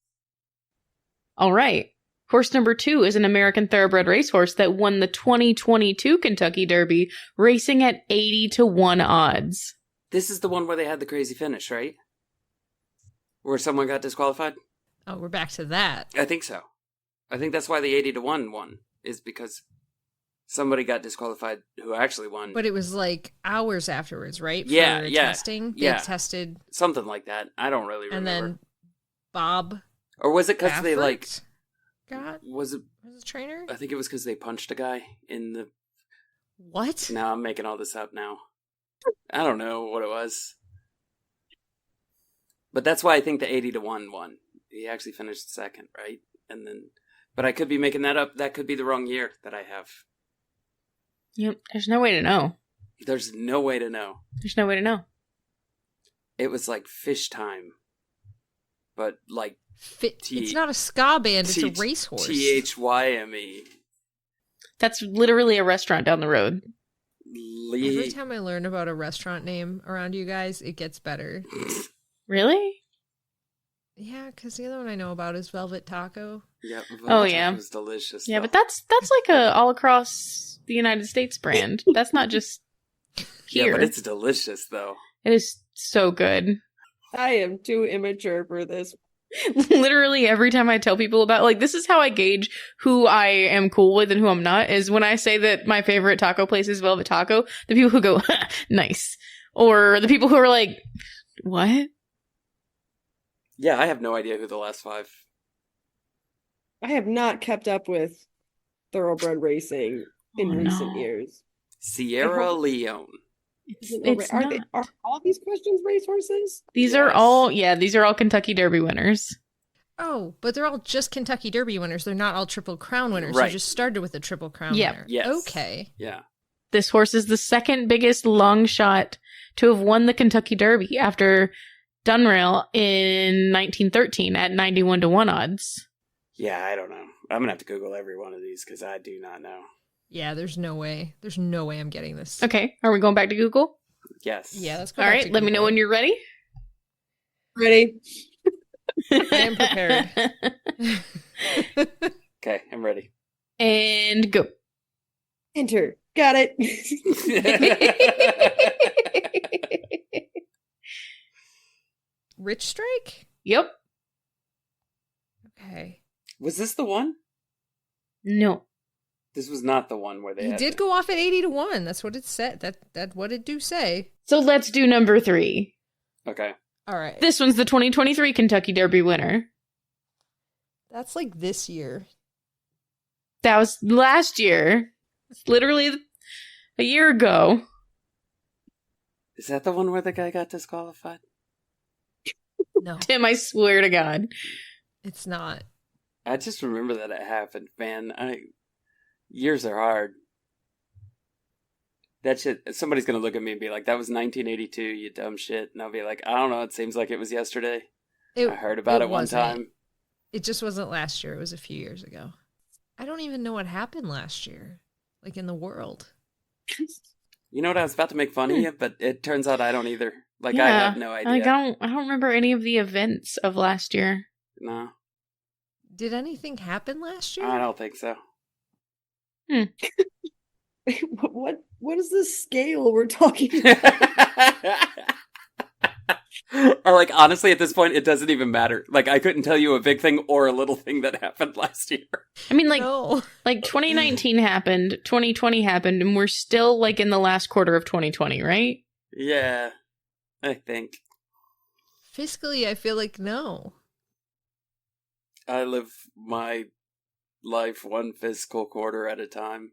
[SPEAKER 4] All right. Horse number 2 is an American thoroughbred racehorse that won the 2022 Kentucky Derby, racing at 80-1 odds.
[SPEAKER 1] This is the one where they had the crazy finish, right? Where someone got disqualified?
[SPEAKER 2] Oh, we're back to that.
[SPEAKER 1] I think so. I think that's why the 80-1 won, is because somebody got disqualified who actually won.
[SPEAKER 2] But it was like hours afterwards, right?
[SPEAKER 1] Yeah,
[SPEAKER 2] For
[SPEAKER 1] yeah,
[SPEAKER 2] testing. They
[SPEAKER 1] yeah.
[SPEAKER 2] tested,
[SPEAKER 1] Something like that. I don't really
[SPEAKER 2] and
[SPEAKER 1] remember.
[SPEAKER 2] then Bob
[SPEAKER 1] Or was it because they, like...
[SPEAKER 2] got
[SPEAKER 1] Was it...
[SPEAKER 2] was a trainer.
[SPEAKER 1] I think it was because they punched a guy in the...
[SPEAKER 2] What?
[SPEAKER 1] No, I'm making all this up now. I don't know what it was. But that's why I think the 80-1 won. He actually finished second, right? And then... But I could be making that up. That could be the wrong year that I have.
[SPEAKER 4] Yep. There's no way to know.
[SPEAKER 1] There's no way to know.
[SPEAKER 4] There's no way to know.
[SPEAKER 1] It was like Fish Time. But like...
[SPEAKER 2] It's not a ska band, it's a
[SPEAKER 1] T-
[SPEAKER 2] racehorse.
[SPEAKER 1] THYME.
[SPEAKER 4] That's literally a restaurant down the road.
[SPEAKER 2] Every time I learn about a restaurant name around you guys, it gets better.
[SPEAKER 4] Really?
[SPEAKER 2] Yeah, because the other one I know about is Velvet Taco.
[SPEAKER 1] Yeah.
[SPEAKER 4] Oh, yeah.
[SPEAKER 1] It was delicious.
[SPEAKER 4] Yeah,
[SPEAKER 1] though.
[SPEAKER 4] but that's like a all across the United States brand. That's not just here.
[SPEAKER 1] Yeah, but it's delicious, though.
[SPEAKER 4] It is so good.
[SPEAKER 3] I am too immature for this.
[SPEAKER 4] Literally every time I tell people about, like, this is how I gauge who I am cool with and who I'm not, is when I say that my favorite taco place is Velvet Taco, the people who go, nice. Or the people who are like, what?
[SPEAKER 1] Yeah, I have no idea who the last 5.
[SPEAKER 3] I have not kept up with thoroughbred racing in
[SPEAKER 4] Oh,
[SPEAKER 3] recent
[SPEAKER 4] no.
[SPEAKER 3] years.
[SPEAKER 1] Sierra Leone.
[SPEAKER 4] It's
[SPEAKER 3] are
[SPEAKER 4] not.
[SPEAKER 3] are all these questions racehorses?
[SPEAKER 4] These are
[SPEAKER 1] Yes.
[SPEAKER 4] these are all Kentucky Derby winners.
[SPEAKER 2] Oh, but they're all just Kentucky Derby winners. They're not all Triple Crown winners.
[SPEAKER 1] Right.
[SPEAKER 2] You just started with a Triple Crown
[SPEAKER 4] Yep.
[SPEAKER 2] winner.
[SPEAKER 1] Yes.
[SPEAKER 2] Okay.
[SPEAKER 1] Yeah.
[SPEAKER 4] This horse is the second biggest long shot to have won the Kentucky Derby after Dunrail in 1913 at 91-1 odds.
[SPEAKER 1] Yeah, I don't know. I'm going to have to Google every one of these because I do not know.
[SPEAKER 2] Yeah, there's no way. There's no way I'm getting this.
[SPEAKER 4] Okay, are we going back to Google?
[SPEAKER 1] Yes.
[SPEAKER 2] Yeah, let's go
[SPEAKER 4] All
[SPEAKER 2] back
[SPEAKER 4] right,
[SPEAKER 2] to
[SPEAKER 4] let me know
[SPEAKER 2] Google.
[SPEAKER 4] when you're ready.
[SPEAKER 3] Ready?
[SPEAKER 2] I am prepared.
[SPEAKER 1] Okay, I'm ready.
[SPEAKER 4] And go.
[SPEAKER 3] Enter. Got it.
[SPEAKER 2] Rich Strike?
[SPEAKER 4] Yep.
[SPEAKER 2] Okay.
[SPEAKER 1] Was this the one?
[SPEAKER 4] No.
[SPEAKER 1] This was not the one where they
[SPEAKER 2] He
[SPEAKER 1] had
[SPEAKER 2] did
[SPEAKER 1] the-
[SPEAKER 2] go off at 80-1. That's what it said. That what it do say.
[SPEAKER 4] So let's do number 3.
[SPEAKER 1] Okay.
[SPEAKER 2] All right.
[SPEAKER 4] This one's the 2023 Kentucky Derby winner.
[SPEAKER 2] That's like this year.
[SPEAKER 4] That was last year. It's literally a year ago.
[SPEAKER 1] Is that the one where the guy got disqualified?
[SPEAKER 2] No,
[SPEAKER 4] Tim, I swear to God.
[SPEAKER 2] it's not.
[SPEAKER 1] I just remember that it happened, man. Years are hard. That shit, somebody's gonna look at me and be like, that was 1982, you dumb shit. And I'll be like, I don't know, it seems like it was yesterday. I heard about it one
[SPEAKER 2] wasn't.
[SPEAKER 1] time.
[SPEAKER 2] It just wasn't last year. It was a few years ago. I don't even know what happened last year, like in the world.
[SPEAKER 1] You know what, I was about to make fun of you, but it turns out I don't either. Like, I have no idea.
[SPEAKER 4] Like, I don't remember any of the events of last year.
[SPEAKER 1] No,
[SPEAKER 2] Did anything happen last year?
[SPEAKER 1] I don't think so.
[SPEAKER 3] What is the scale we're talking about?
[SPEAKER 1] Or like, honestly, at this point, it doesn't even matter. Like, I couldn't tell you a big thing or a little thing that happened last year.
[SPEAKER 4] I mean, like,
[SPEAKER 2] No.
[SPEAKER 4] like 2019 happened, 2020 happened, and we're still like in the last quarter of 2020, right?
[SPEAKER 1] Yeah, I think.
[SPEAKER 2] Fiscally, I feel like no.
[SPEAKER 1] I live my life one fiscal quarter at a time.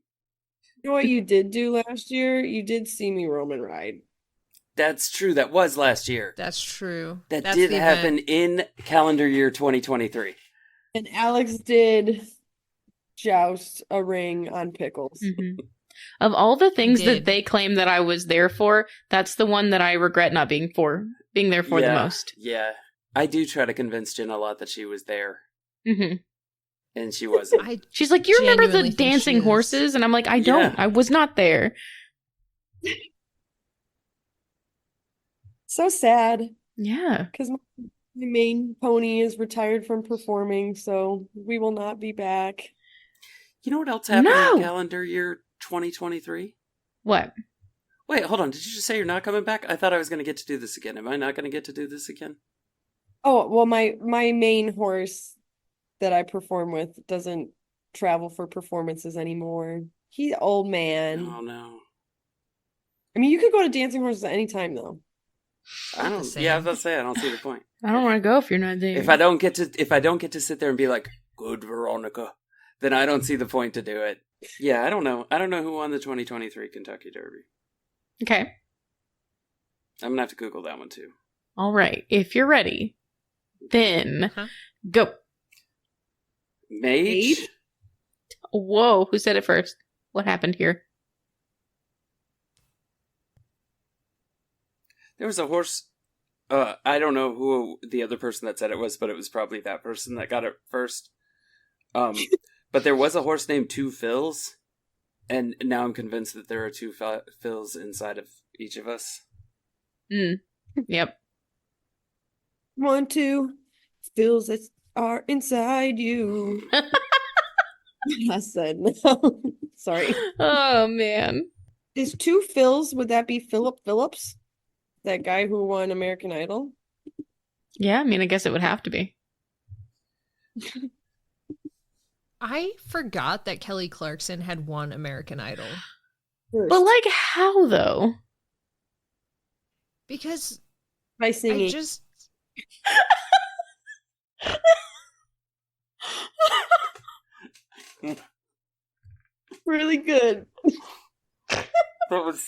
[SPEAKER 3] You know what you did do last year? You did see me Roman ride.
[SPEAKER 1] That's true. That was last year.
[SPEAKER 2] That's true.
[SPEAKER 1] That
[SPEAKER 2] That's
[SPEAKER 1] did
[SPEAKER 2] the
[SPEAKER 1] happen
[SPEAKER 2] event.
[SPEAKER 1] in calendar year 2023.
[SPEAKER 3] And Alex did joust a ring on Pickles.
[SPEAKER 4] Mm-hmm. Of all the things
[SPEAKER 2] did.
[SPEAKER 4] that they claim that I was there for, that's the one that I regret not being there for the most.
[SPEAKER 1] Yeah. I do try to convince Jen a lot that she was there,
[SPEAKER 4] Mm-hmm.
[SPEAKER 1] and she wasn't.
[SPEAKER 4] She's like, you remember the
[SPEAKER 2] genuinely think she
[SPEAKER 4] dancing
[SPEAKER 2] is.
[SPEAKER 4] horses? And I'm like, I don't.
[SPEAKER 1] Yeah.
[SPEAKER 4] I was not there.
[SPEAKER 3] So sad
[SPEAKER 4] Yeah.
[SPEAKER 3] because my main pony is retired from performing, so we will not be back.
[SPEAKER 1] You know what else happened
[SPEAKER 4] No!
[SPEAKER 1] in calendar year 2023?
[SPEAKER 4] What?
[SPEAKER 1] Wait, hold on. Did you just say you're not coming back? I thought I was going to get to do this again. Am I not going to get to do this again?
[SPEAKER 3] Oh, well, my main horse that I perform with doesn't travel for performances anymore. He's old man.
[SPEAKER 1] Oh, no.
[SPEAKER 3] I mean, you could go to dancing horses at any time, though.
[SPEAKER 1] I don't. Yeah, I was about to say I don't see the point.
[SPEAKER 4] I don't want to go if you're not there.
[SPEAKER 1] If I don't get to sit there and be like, "Good Veronica," then I don't see the point to do it. Yeah, I don't know. I don't know who won the 2023 Kentucky Derby.
[SPEAKER 4] Okay.
[SPEAKER 1] I'm gonna have to Google that one too.
[SPEAKER 4] All right. If you're ready, then go.
[SPEAKER 1] Mage.
[SPEAKER 4] Whoa. Who said it first? What happened here?
[SPEAKER 1] There was a horse. I don't know who the other person that said it was, but it was probably that person that got it first. But there was a horse named Two Phils, and now I'm convinced that there are two Phils inside of each of us.
[SPEAKER 4] Yep.
[SPEAKER 3] 1, 2 feels that are inside you. I said no. Sorry.
[SPEAKER 4] Oh, man.
[SPEAKER 3] Is 2 Phils, would that be Philip Phillips? That guy who won American Idol?
[SPEAKER 4] Yeah, I mean, I guess it would have to be.
[SPEAKER 2] I forgot that Kelly Clarkson had won American Idol.
[SPEAKER 4] But, like, how, though?
[SPEAKER 2] Because
[SPEAKER 3] By singing.
[SPEAKER 2] I just...
[SPEAKER 3] Really good.
[SPEAKER 1] That was.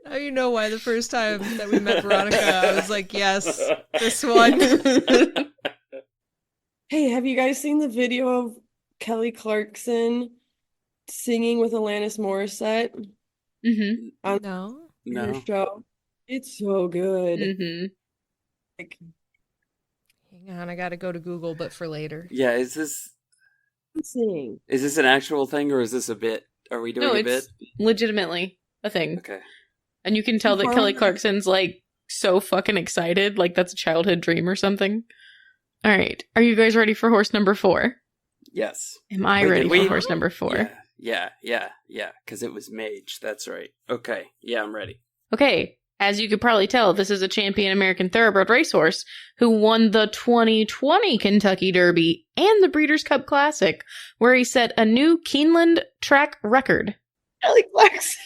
[SPEAKER 2] Now you know why the first time that we met Veronica, I was like, yes, this one.
[SPEAKER 3] Hey, have you guys seen the video of Kelly Clarkson singing with Alanis Morissette
[SPEAKER 4] Mm-hmm.
[SPEAKER 3] on
[SPEAKER 2] No.
[SPEAKER 3] her
[SPEAKER 1] No.
[SPEAKER 3] show? It's so good.
[SPEAKER 4] Mm-hmm.
[SPEAKER 3] Like,
[SPEAKER 2] Hang on, I gotta go to Google, but for later.
[SPEAKER 1] Yeah, is this
[SPEAKER 3] sing.
[SPEAKER 1] an actual thing or is this a bit? Are we doing
[SPEAKER 4] No,
[SPEAKER 1] a bit?
[SPEAKER 4] it's legitimately a thing.
[SPEAKER 1] Okay.
[SPEAKER 4] And you can tell that Kelly Clarkson's, like, so fucking excited. Like, that's a childhood dream or something. All right. Are you guys ready for horse number 4?
[SPEAKER 1] Yes.
[SPEAKER 4] Am I
[SPEAKER 1] Wait,
[SPEAKER 4] ready
[SPEAKER 1] did
[SPEAKER 4] for
[SPEAKER 1] we-
[SPEAKER 4] horse number 4?
[SPEAKER 1] Yeah. Because it was Mage. That's right. Okay. Yeah, I'm ready.
[SPEAKER 4] Okay. As you could probably tell, this is a champion American thoroughbred racehorse who won the 2020 Kentucky Derby and the Breeders' Cup Classic, where he set a new Keeneland track record.
[SPEAKER 3] Kelly Clarkson.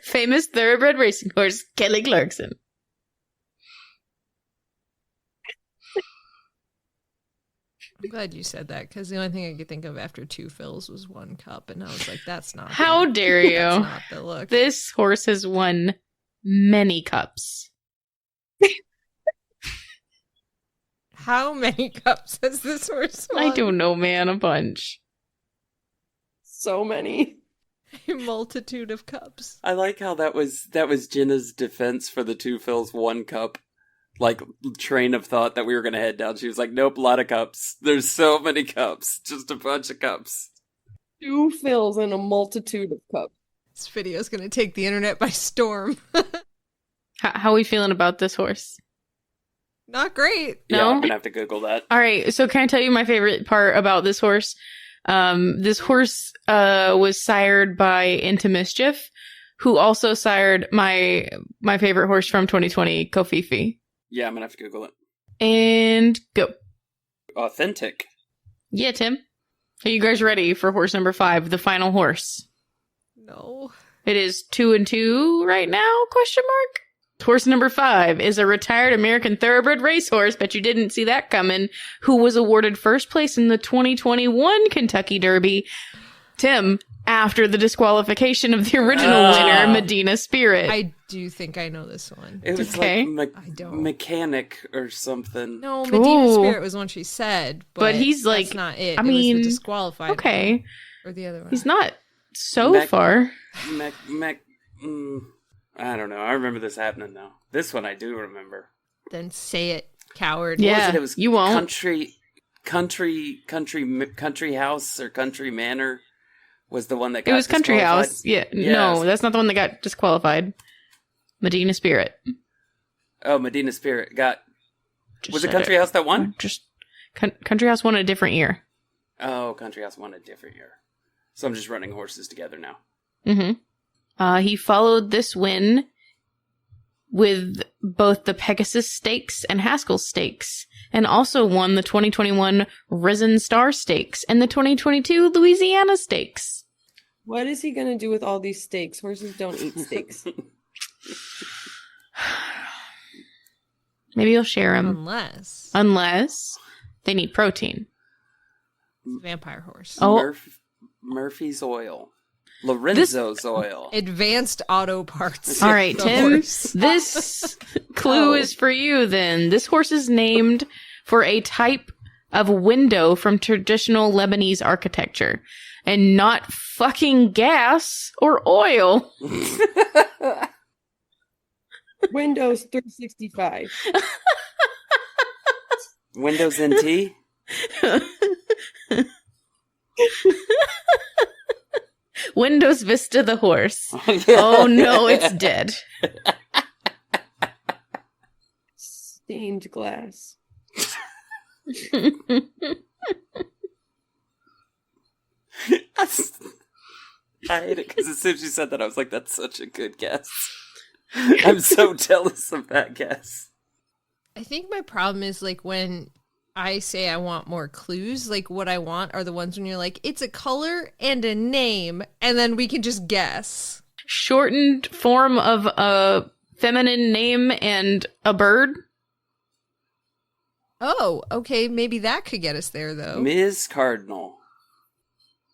[SPEAKER 4] Famous thoroughbred racing horse, Kelly Clarkson.
[SPEAKER 2] I'm glad you said that, because the only thing I could think of after 2 fills was 1 cup, and I was like, that's not
[SPEAKER 4] How dare you?
[SPEAKER 2] That's not the look.
[SPEAKER 4] This horse has won many cups.
[SPEAKER 2] How many cups has this horse won?
[SPEAKER 4] I don't know, man. A bunch.
[SPEAKER 3] So many.
[SPEAKER 2] A multitude of cups.
[SPEAKER 1] I like how that was Jenna's defense for the 2 fills 1 cup, like, train of thought that we were going to head down. She was like, nope, a lot of cups. There's so many cups. Just a bunch of cups.
[SPEAKER 3] 2 fills and a multitude of cups.
[SPEAKER 2] This video is going to take the internet by storm.
[SPEAKER 4] How are we feeling about this horse?
[SPEAKER 2] Not great.
[SPEAKER 1] Yeah,
[SPEAKER 4] No?
[SPEAKER 1] I'm going to have to Google that.
[SPEAKER 4] All right, so can I tell you my favorite part about this horse? This horse was sired by Into Mischief, who also sired my favorite horse from 2020, Kofifi.
[SPEAKER 1] Yeah, I'm going to have to Google it.
[SPEAKER 4] And go.
[SPEAKER 1] Authentic.
[SPEAKER 4] Yeah, Tim. Are you guys ready for horse number 5, the final horse?
[SPEAKER 2] No.
[SPEAKER 4] It is 2-2 right now, question mark? Horse number 5 is a retired American thoroughbred racehorse, bet you didn't see that coming, who was awarded first place in the 2021 Kentucky Derby. Tim, after the disqualification of the original winner, Medina Spirit.
[SPEAKER 2] I do think I know this one.
[SPEAKER 1] It was
[SPEAKER 4] Okay.
[SPEAKER 1] like
[SPEAKER 2] I don't.
[SPEAKER 1] mechanic or something.
[SPEAKER 2] No, Medina
[SPEAKER 4] Ooh.
[SPEAKER 2] Spirit was one she said, but
[SPEAKER 4] he's
[SPEAKER 2] that's
[SPEAKER 4] like-
[SPEAKER 2] not it.
[SPEAKER 4] I
[SPEAKER 2] It was
[SPEAKER 4] mean,
[SPEAKER 2] the disqualified
[SPEAKER 4] okay.
[SPEAKER 2] one, or the other one.
[SPEAKER 4] He's not so
[SPEAKER 1] Mech-
[SPEAKER 4] far.
[SPEAKER 1] I don't know. I remember this happening though. This one I do remember.
[SPEAKER 2] Then say it, coward.
[SPEAKER 4] Yeah.
[SPEAKER 1] What was it? It was
[SPEAKER 4] you won't.
[SPEAKER 1] country house or country manor was the one that got
[SPEAKER 4] It was Country
[SPEAKER 1] disqualified?
[SPEAKER 4] House. Yeah.
[SPEAKER 1] Yes.
[SPEAKER 4] No, that's not the one that got disqualified. Medina Spirit.
[SPEAKER 1] Oh, Medina Spirit got.
[SPEAKER 4] Just
[SPEAKER 1] Was it
[SPEAKER 4] said
[SPEAKER 1] Country House that won?
[SPEAKER 4] Country House won a different year.
[SPEAKER 1] Oh, Country House won a different year. So I'm just running horses together now.
[SPEAKER 4] Mm-hmm. He followed this win with both the Pegasus Stakes and Haskell Stakes, and also won the 2021 Risen Star Stakes and the 2022 Louisiana Stakes.
[SPEAKER 3] What is he going to do with all these steaks? Horses don't eat steaks.
[SPEAKER 4] Maybe he'll share them.
[SPEAKER 2] Unless
[SPEAKER 4] They need protein.
[SPEAKER 2] it's a vampire horse.
[SPEAKER 4] Oh.
[SPEAKER 1] Murphy's oil. Lorenzo's oil.
[SPEAKER 2] Advanced auto parts.
[SPEAKER 4] All right,
[SPEAKER 2] The
[SPEAKER 4] Tim,
[SPEAKER 2] horse.
[SPEAKER 4] this clue is for you then. This horse is named for a type of window from traditional Lebanese architecture, and not fucking gas or oil.
[SPEAKER 3] Windows 365.
[SPEAKER 1] Windows NT.
[SPEAKER 4] Windows Vista the horse. Oh no, it's dead.
[SPEAKER 3] Stained glass.
[SPEAKER 1] I hate it because as soon as you said that, I was like, that's such a good guess. I'm so jealous of that guess.
[SPEAKER 2] I think my problem is like when I say I want more clues, like what I want are the ones when you're like, it's a color and a name, and then we can just guess.
[SPEAKER 4] Shortened form of a feminine name and a bird.
[SPEAKER 2] Oh, okay, maybe that could get us there though.
[SPEAKER 1] Ms. Cardinal.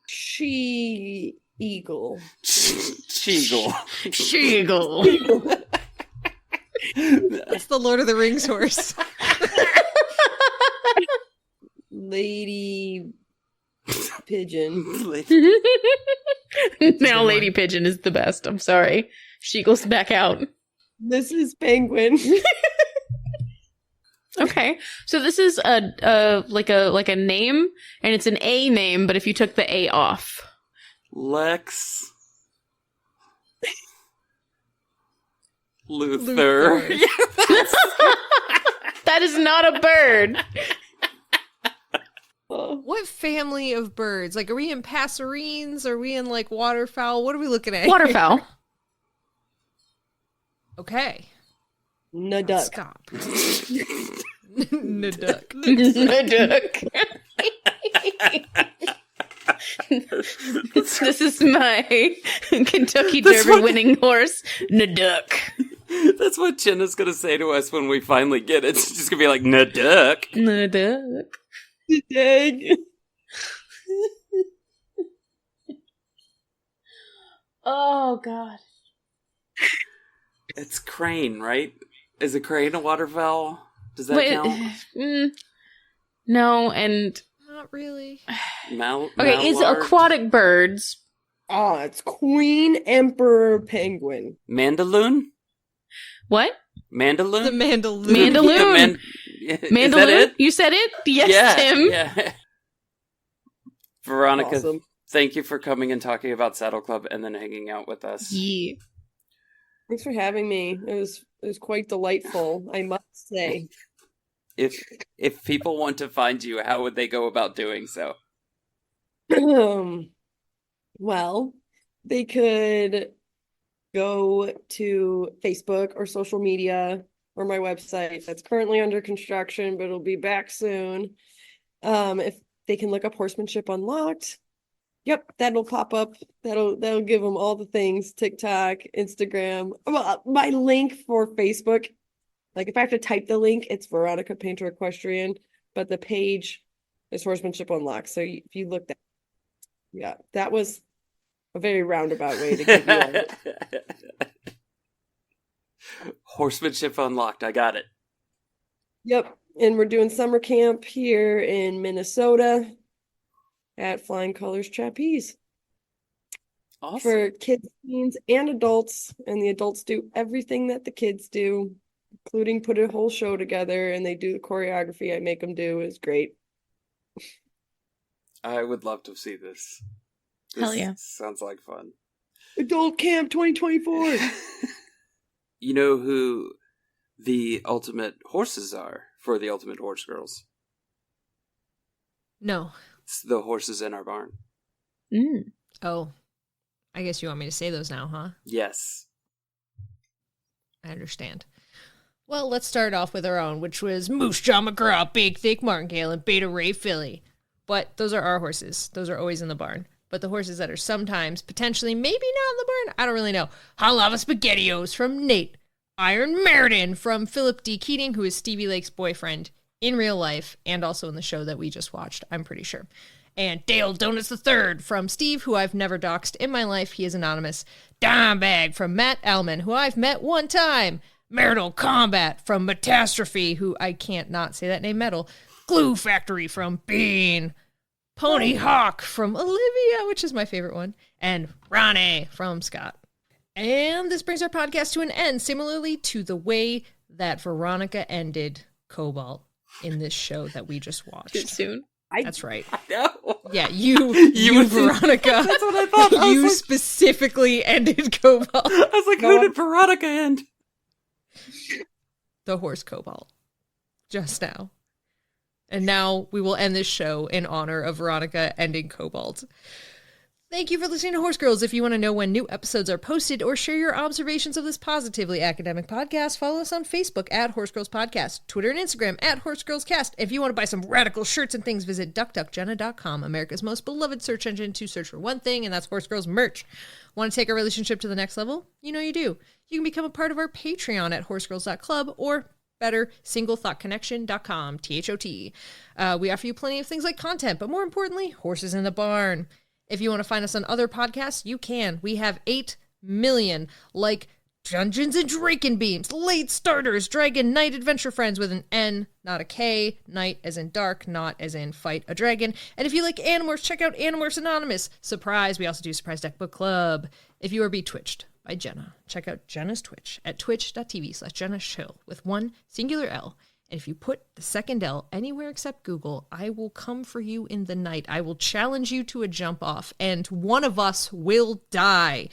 [SPEAKER 3] She eagle.
[SPEAKER 1] Cheagle.
[SPEAKER 4] Sheagle.
[SPEAKER 2] That's the Lord of the Rings horse.
[SPEAKER 3] Lady pigeon.
[SPEAKER 4] Now Lady Pigeon is the best. I'm sorry. Sheagle's back out.
[SPEAKER 3] This is penguin.
[SPEAKER 4] Okay. So this is a name, and it's an A name, but if you took the A off.
[SPEAKER 1] Lex. Luther.
[SPEAKER 2] Luther.
[SPEAKER 4] That is not a bird.
[SPEAKER 2] What family of birds? Like, are we in passerines? Are we in like waterfowl? What are we looking at?
[SPEAKER 4] Waterfowl.
[SPEAKER 2] Okay.
[SPEAKER 3] Naduck.
[SPEAKER 2] Stop. Naduck.
[SPEAKER 4] Duck. This is my Kentucky
[SPEAKER 1] That's
[SPEAKER 4] Derby
[SPEAKER 1] what-
[SPEAKER 4] winning horse, Naduck.
[SPEAKER 1] That's what Jenna's gonna say to us when we finally get it. She's just gonna be like, "Naduck."
[SPEAKER 4] Naduck.
[SPEAKER 3] Dang.
[SPEAKER 4] Oh, God.
[SPEAKER 1] It's crane, right? Is a crane a waterfowl? Does that
[SPEAKER 4] Wait,
[SPEAKER 1] count?
[SPEAKER 4] no, and...
[SPEAKER 2] Not really.
[SPEAKER 4] Okay, it's
[SPEAKER 1] mallard?
[SPEAKER 4] aquatic birds.
[SPEAKER 3] Ah, it's Queen Emperor Penguin.
[SPEAKER 1] Mandaloon?
[SPEAKER 4] What?
[SPEAKER 1] Mandaloon?
[SPEAKER 2] The mandaloon.
[SPEAKER 4] Mandaloon.
[SPEAKER 1] Is that
[SPEAKER 4] Mandaloon?
[SPEAKER 1] it?
[SPEAKER 4] You said it? Yes,
[SPEAKER 1] yeah,
[SPEAKER 4] Tim.
[SPEAKER 1] Yeah. Veronica,
[SPEAKER 3] Awesome.
[SPEAKER 1] thank you for coming and talking about Saddle Club and then hanging out with us.
[SPEAKER 4] Yeah.
[SPEAKER 3] Thanks for having me. It was quite delightful, I must say.
[SPEAKER 1] If people want to find you, how would they go about doing so?
[SPEAKER 3] Well, they could go to Facebook or social media or my website that's currently under construction, but it'll be back soon. If they can look up Horsemanship Unlocked. Yep, that'll pop up. That'll give them all the things: TikTok, Instagram. Well, my link for Facebook. Like if I have to type the link, it's Veronica Painter Equestrian, but the page is Horsemanship Unlocked. So if you look that, yeah, that was a very roundabout way to get you on it.
[SPEAKER 1] Horsemanship unlocked. I got it.
[SPEAKER 3] Yep. And we're doing summer camp here in Minnesota at Flying Colors Trapeze
[SPEAKER 1] Awesome.
[SPEAKER 3] for kids, teens, and adults. And the adults do everything that the kids do, including put a whole show together, and they do the choreography I make them do is great.
[SPEAKER 1] I would love to see this.
[SPEAKER 4] Hell yeah.
[SPEAKER 1] Sounds like fun.
[SPEAKER 3] Adult Camp 2024.
[SPEAKER 1] You know who the ultimate horses are for the Ultimate Horse Girls?
[SPEAKER 2] No.
[SPEAKER 1] It's the horses in our barn.
[SPEAKER 4] Mm.
[SPEAKER 2] Oh. I guess you want me to say those now, huh?
[SPEAKER 1] Yes.
[SPEAKER 2] I understand. Well, let's start off with our own, which was Moose Jaw McGraw, Big Thick Martingale, and Beta Ray Philly. But those are our horses. Those are always in the barn. But the horses that are sometimes, potentially, maybe not in the barn, I don't really know. Halava SpaghettiOs from Nate. Iron Meriden from Philip D. Keating, who is Stevie Lake's boyfriend in real life and also in the show that we just watched, I'm pretty sure. And Dale Donuts III from Steve, who I've never doxed in my life. He is anonymous. Dime Bag from Matt Ellman, who I've met one time. Marital Combat from Metastrophe, who I can't not say that name metal. Glue Factory from Bean. Pony Hawk from Olivia, which is my favorite one. And Ronnie from Scott. And this brings our podcast to an end, similarly to the way that Veronica ended Cobalt in this show that we just watched.
[SPEAKER 4] Too soon.
[SPEAKER 2] That's right.
[SPEAKER 1] I know.
[SPEAKER 2] Yeah, you Veronica.
[SPEAKER 1] That's what I thought. I
[SPEAKER 2] You
[SPEAKER 1] was like,
[SPEAKER 2] specifically ended Cobalt.
[SPEAKER 1] I was like, who did Veronica end?
[SPEAKER 2] The horse Cobalt. Just now. And now we will end this show in honor of Veronica ending Cobalt. Thank you for listening to Horse Girls. If you want to know when new episodes are posted or share your observations of this positively academic podcast, follow us on Facebook at Horse Girls Podcast, Twitter and Instagram at Horse Girls Cast. If you want to buy some radical shirts and things, visit duckduckjenna.com, America's most beloved search engine, to search for one thing, and that's Horse Girls merch. Want to take our relationship to the next level? You know you do. You can become a part of our Patreon at horsegirls.club or better, singlethoughtconnection.com, THOT. We offer you plenty of things like content, but more importantly, horses in the barn. If you want to find us on other podcasts, you can. We have 8 million, like Dungeons and Draken Beams, Late Starters, Dragon Knight Adventure Friends with an N, not a K, Knight as in dark, not as in fight a dragon. And if you like Animorphs, check out Animorphs Anonymous. Surprise, we also do Surprise Deck Book Club. If you are betwitched by Jenna, check out Jenna's Twitch at twitch.tv/JennaShill with one singular L. And if you put the second L anywhere except Google, I will come for you in the night. I will challenge you to a jump off, and one of us will die.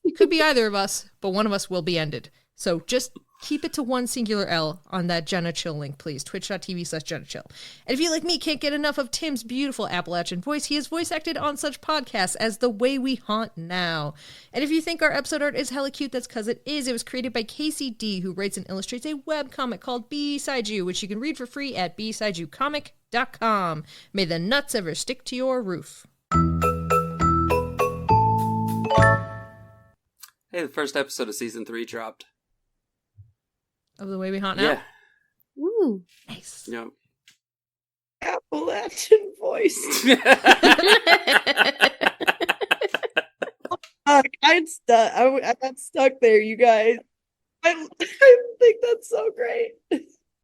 [SPEAKER 2] It could be either of us, but one of us will be ended. So just keep it to one singular L on that Jenna Chill link, please. Twitch.tv/JennaChill. And if you, like me, can't get enough of Tim's beautiful Appalachian voice, he has voice acted on such podcasts as The Way We Haunt Now. And if you think our episode art is hella cute, that's because it is. It was created by Casey D, who writes and illustrates a webcomic called Beside You, which you can read for free at besideyoucomic.com. May the nuts ever stick to your roof.
[SPEAKER 1] Hey, the first episode of season 3 dropped.
[SPEAKER 2] Of The Way We Haunt Now?
[SPEAKER 1] Yeah.
[SPEAKER 4] Ooh.
[SPEAKER 2] Nice.
[SPEAKER 1] Yep.
[SPEAKER 3] Appalachian voice. I got stuck there, you guys. I think that's so great.